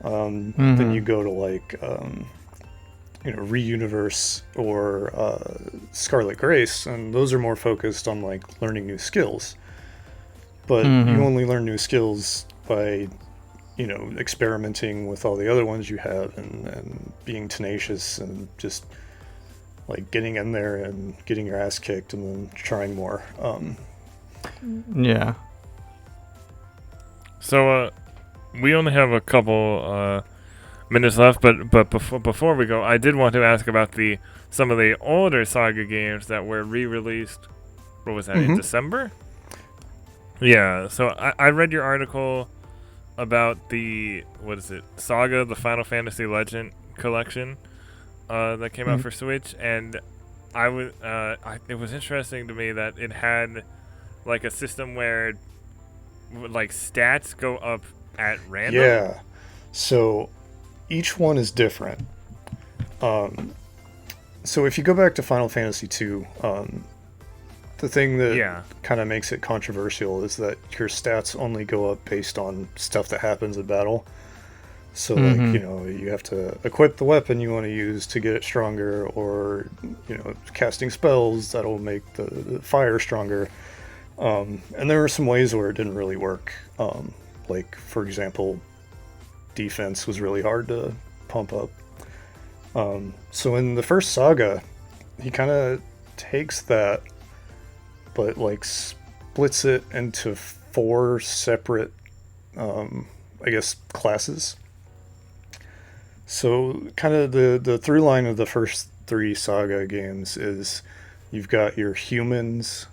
Then you go to like Re-Universe or Scarlet Grace, and those are more focused on like learning new skills. But you only learn new skills by experimenting with all the other ones you have, and being tenacious and just like getting in there and getting your ass kicked and then trying more. Yeah. So we only have a couple minutes left, but before we go, I did want to ask about some of the older SaGa games that were re-released. What was that, in December? Yeah, so I read your article about the SaGa, the Final Fantasy Legend collection that came out for Switch, and it was interesting to me that it had like a system where like stats go up at random. Yeah, so each one is different. So if you go back to Final Fantasy II, the thing that kind of makes it controversial is that your stats only go up based on stuff that happens in battle. So like, you have to equip the weapon you want to use to get it stronger, or casting spells that'll make the fire stronger. And there were some ways where it didn't really work. Like, for example, defense was really hard to pump up. So in the first SaGa, he kind of takes that, but like splits it into 4 separate, classes. So kind of the through line of the first 3 SaGa games is you've got your humans,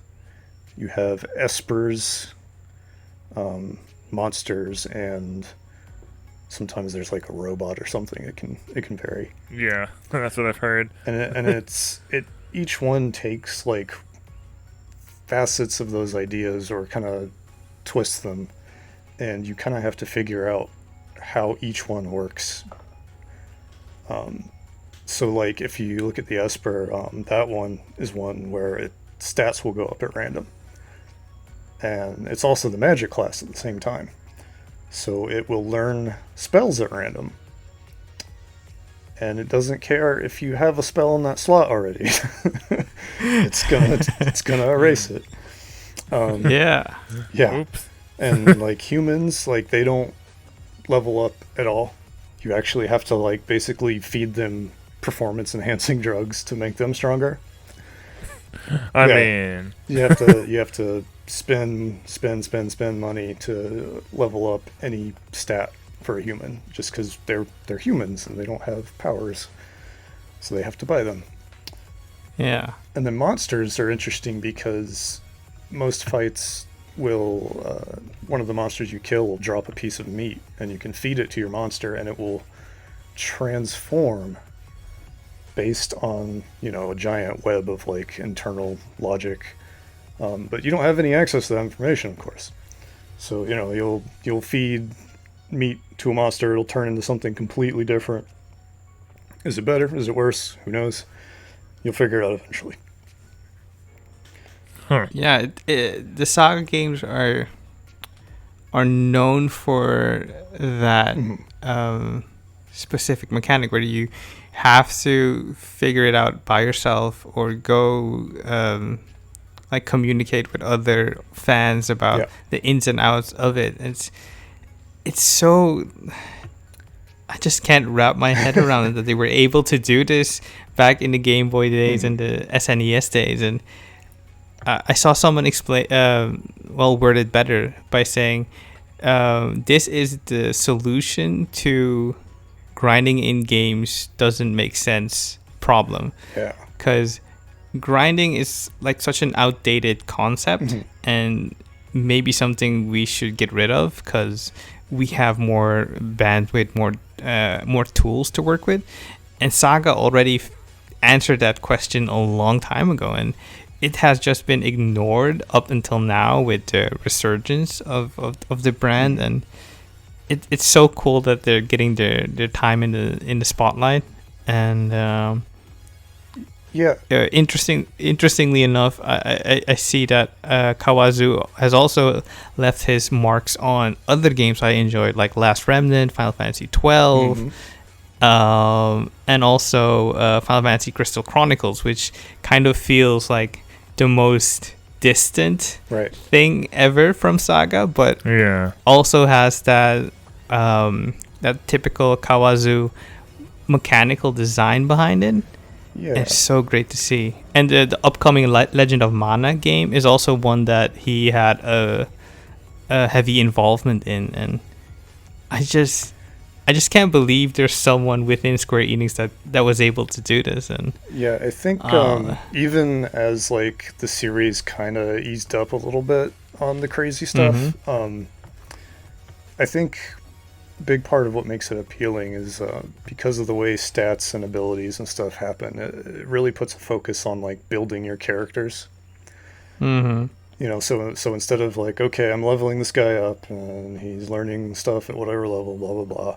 you have espers, monsters, and sometimes there's like a robot or something. It can vary. Yeah, that's what I've heard. And each one takes like facets of those ideas or kind of twists them, and you kind of have to figure out how each one works. So like if you look at the Esper, that one is one where stats will go up at random, and it's also the magic class at the same time, so it will learn spells at random, and it doesn't care if you have a spell in that slot already. it's gonna erase it. Yeah. Oops. And like humans, like they don't level up at all. You actually have to like basically feed them performance enhancing drugs to make them stronger. I mean, you have to spend money to level up any stat for a human, just because they're humans and they don't have powers, so they have to buy them. Yeah. And then monsters are interesting because most fights will one of the monsters you kill will drop a piece of meat, and you can feed it to your monster, and it will transform based on a giant web of like internal logic, but you don't have any access to that information, of course. So you'll feed meat to a monster, it'll turn into something completely different. Is it better? Is it worse? Who knows? You'll figure it out eventually. Huh. Yeah, the SaGa games are known for that specific mechanic where you have to figure it out by yourself or go like communicate with other fans about the ins and outs of it. It's so, I just can't wrap my head around it that they were able to do this back in the Game Boy days and the SNES days. And I saw someone explain, word it better by saying, this is the solution to grinding in games doesn't make sense problem. Yeah. Because grinding is like such an outdated concept, and maybe something we should get rid of because we have more bandwidth, more tools to work with. And SaGa already answered that question a long time ago, and it has just been ignored up until now with the resurgence of the brand. And it's so cool that they're getting their time in the spotlight. And interestingly enough, I see that Kawazu has also left his marks on other games I enjoyed, like Last Remnant, Final Fantasy 12. And also Final Fantasy Crystal Chronicles, which kind of feels like the most distant thing ever from SaGa, but also has that typical Kawazu mechanical design behind it. It's so great to see. And the upcoming Legend of Mana game is also one that he had a heavy involvement in, and I just can't believe there's someone within Square Enix that was able to do this. And I think even as like the series kind of eased up a little bit on the crazy stuff, I think a big part of what makes it appealing is because of the way stats and abilities and stuff happen. It really puts a focus on like building your characters. You know, so instead of like, okay, I'm leveling this guy up and he's learning stuff at whatever level, blah, blah, blah,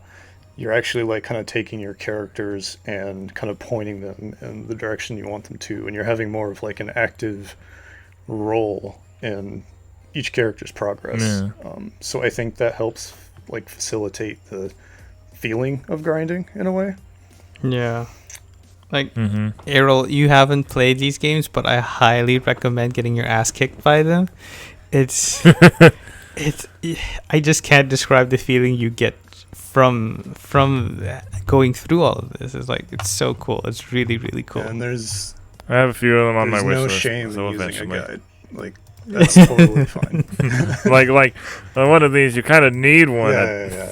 you're actually like kind of taking your characters and kind of pointing them in the direction you want them to. And you're having more of like an active role in each character's progress. So I think that helps like facilitate the feeling of grinding in a way. Yeah. Like, Errol, you haven't played these games, but I highly recommend getting your ass kicked by them. It's I just can't describe the feeling you get from going through all of this. It's like, it's so cool. It's really, really cool. And I have a few of them on my wish list. There's no shame in using a guide. Like, that's totally fine. like one of these, you kind of need one.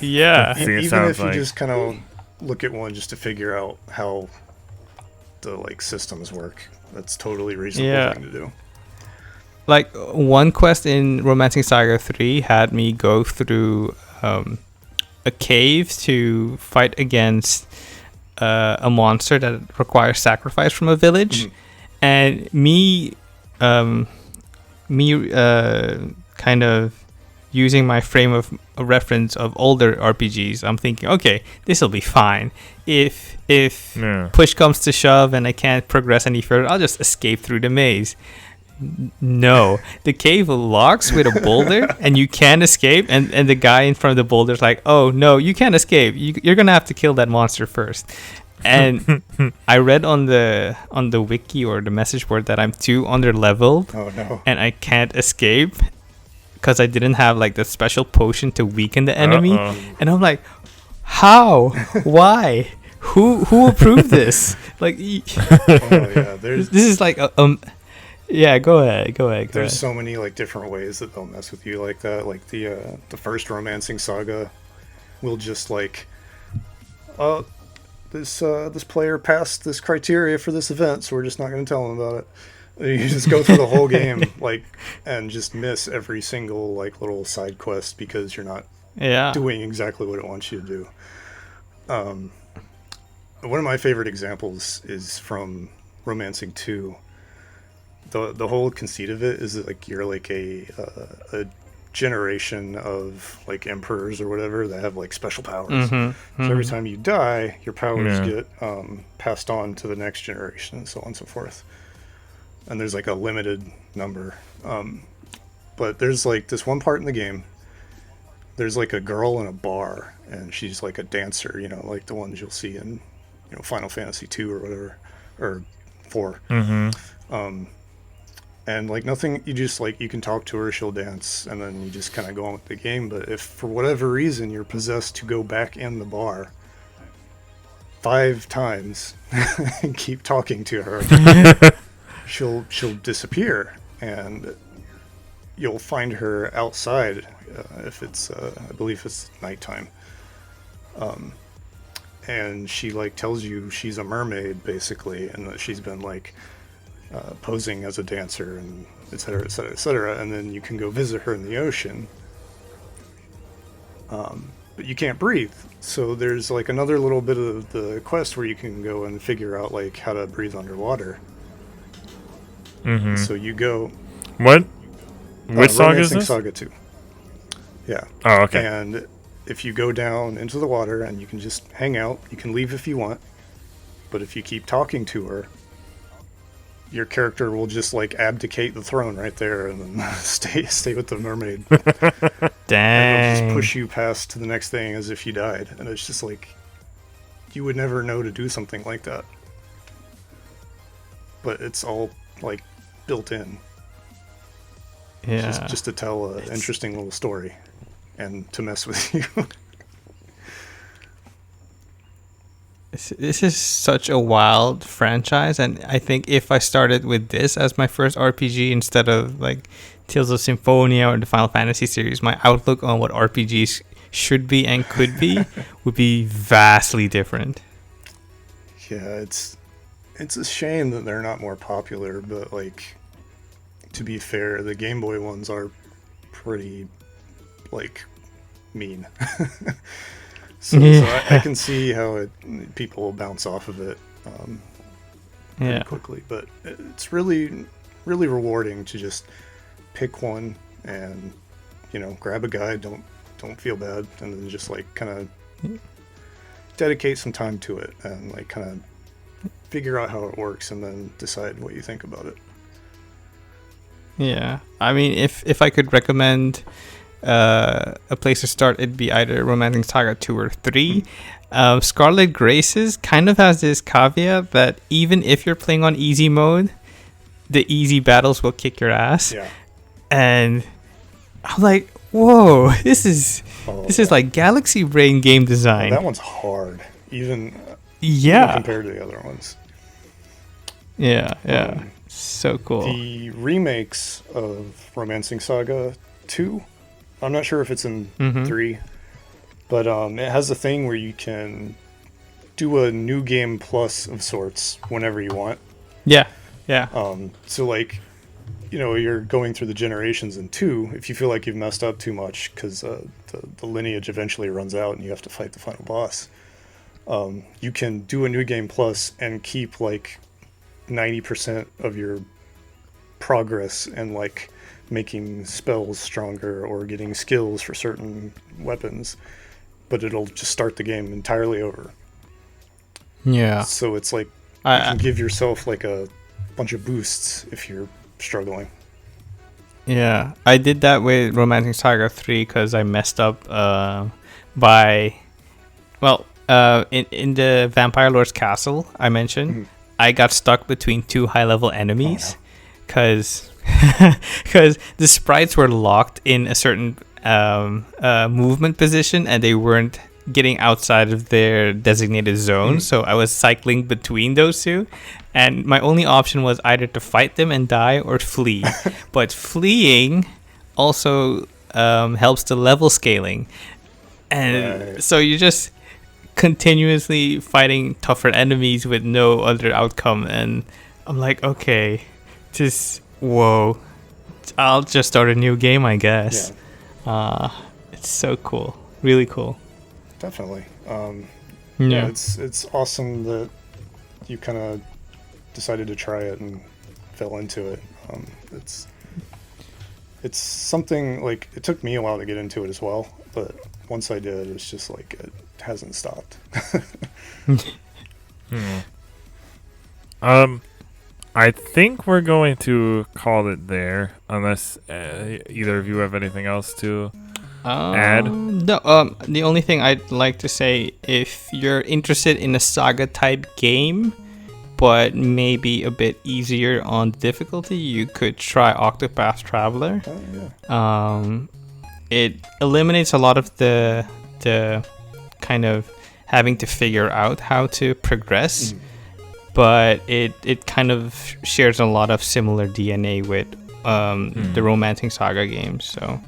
Yeah. Even if you just kind of look at one just to figure out how the like systems work, that's totally reasonable thing to do. Like, one quest in Romancing Saga 3 had me go through a cave to fight against a monster that requires sacrifice from a village, and me kind of using my frame of reference of older RPGs, I'm thinking, okay, this will be fine. If push comes to shove and I can't progress any further, I'll just escape through the maze. No, the cave locks with a boulder and you can't escape, and the guy in front of the boulder is like, oh no, you can't escape, you're gonna have to kill that monster first. And I read on the wiki or the message board that I'm too under leveled. Oh no. And I can't escape because I didn't have like the special potion to weaken the enemy. And I'm like, how? Why? Who approved this? Like, this is like yeah, go ahead. There's so many like different ways that they'll mess with you like that. Like the first Romancing Saga will just like, this player passed this criteria for this event, so we're just not going to tell them about it. You just go through the whole game like and just miss every single like little side quest because you're not doing exactly what it wants you to do. One of my favorite examples is from Romancing 2. The whole conceit of it is that like you're like a generation of like emperors or whatever that have like special powers. So every time you die, your powers get passed on to the next generation and so on and so forth. And there's like a limited number. But there's like this one part in the game, there's like a girl in a bar and she's like a dancer, you know, like the ones you'll see in, you know, Final Fantasy 2 or whatever, or 4. And like nothing, you just like, you can talk to her, she'll dance, and then you just kind of go on with the game. But if for whatever reason you're possessed to go back in the bar 5 times and keep talking to her, she'll disappear, and you'll find her outside if it's I believe it's nighttime. And she like tells you she's a mermaid basically, and that she's been like posing as a dancer and etc., etc., etc., and then you can go visit her in the ocean. But you can't breathe, so there's like another little bit of the quest where you can go and figure out like how to breathe underwater. Mm-hmm. So you go. What? Which Saga is this? Saga 2. Yeah. Oh, okay. And if you go down into the water and you can just hang out, you can leave if you want. But if you keep talking to her, your character will just like abdicate the throne right there and then stay with the mermaid. Dang. And they'll just push you past to the next thing as if you died. And it's just like, you would never know to do something like that. But it's all like built in. Yeah. Just to tell an interesting little story and to mess with you. This is such a wild franchise, and I think if I started with this as my first RPG instead of like Tales of Symphonia or the Final Fantasy series, my outlook on what RPGs should be and could be would be vastly different. Yeah, it's a shame that they're not more popular, but like, to be fair, the Game Boy ones are pretty like mean. So I can see how people will bounce off of it pretty quickly, but it's really, really rewarding to just pick one and, you know, grab a guide, don't feel bad, and then just like kind of dedicate some time to it and like kind of figure out how it works and then decide what you think about it. Yeah, I mean, if I could recommend a place to start, it'd be either Romancing Saga 2 or 3. Scarlet Graces kind of has this caveat that even if you're playing on easy mode, the easy battles will kick your ass. Yeah. And I'm like, whoa, this is like Galaxy Brain game design. That one's hard, even compared to the other ones. Yeah. So cool. The remakes of Romancing Saga 2, I'm not sure if it's in 3, but it has a thing where you can do a new game plus of sorts whenever you want. Yeah. So like, you know, you're going through the generations in 2, if you feel like you've messed up too much because the lineage eventually runs out and you have to fight the final boss, you can do a new game plus and keep like 90% of your progress and like making spells stronger or getting skills for certain weapons, but it'll just start the game entirely over. Yeah. So it's like you can give yourself like a bunch of boosts if you're struggling. Yeah, I did that with Romancing Saga 3 because I messed up in the Vampire Lord's Castle I mentioned, I got stuck between two high-level enemies because the sprites were locked in a certain movement position and they weren't getting outside of their designated zone. So I was cycling between those two, and my only option was either to fight them and die or flee. But fleeing also helps the level scaling, and so you just continuously fighting tougher enemies with no other outcome. And I'm like, okay, I'll just start a new game, I guess. It's so cool, really cool. Definitely. It's awesome that you kind of decided to try it and fell into it. It's something like, it took me a while to get into it as well, but once I did, it's just like it hasn't stopped. I think we're going to call it there, unless either of you have anything else to add. No, the only thing I'd like to say, if you're interested in a saga type game, but maybe a bit easier on difficulty, you could try Octopath Traveler. It eliminates a lot of the kind of having to figure out how to progress, but it kind of shares a lot of similar DNA with the Romancing Saga games. So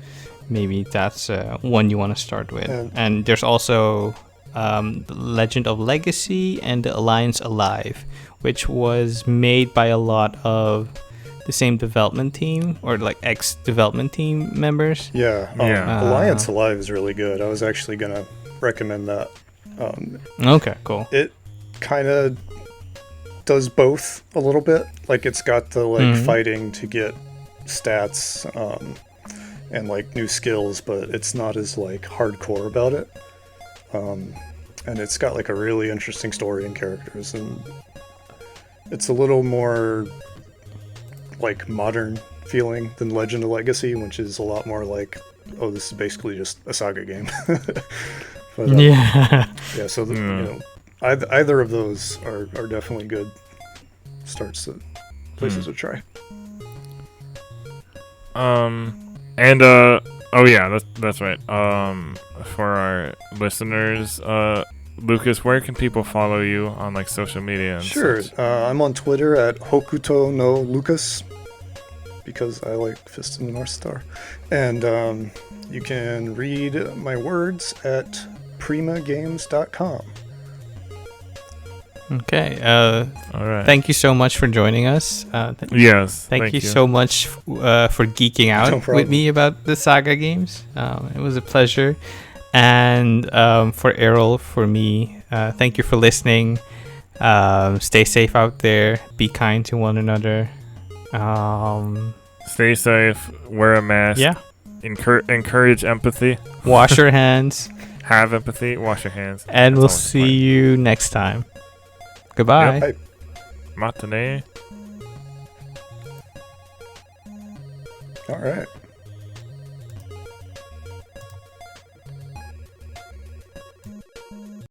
maybe that's one you want to start with. And there's also Legend of Legacy and the Alliance Alive, which was made by a lot of the same development team or like ex-development team members. Yeah. Yeah. Alliance Alive is really good. I was actually gonna recommend that. Okay, cool. It kind of does both a little bit. Like it's got the like fighting to get stats and like new skills, but it's not as like hardcore about it. And it's got like a really interesting story and characters, and it's a little more like modern feeling than Legend of Legacy, which is a lot more like, oh, this is basically just a SaGa game. But, yeah. Yeah, so you know, either of those are definitely good starts to places to try. And oh yeah, that's right. For our listeners, Lucas, where can people follow you on like social media and Sure. such? I'm on Twitter at Hokuto no Lucas because I like Fist in the North Star. And you can read my words at primagames.com. Okay. All right. Thank you so much for joining us. Yes. Thank you so much for geeking No out problem. with me about the SaGa games. It was a pleasure. And for Erroll, for me, thank you for listening. Stay safe out there. Be kind to one another. Stay safe. Wear a mask. Yeah. Encourage empathy. Wash your hands. Have empathy. Wash your hands. And That's we'll always see fine. you next time. Goodbye. Yep. Matane. All right.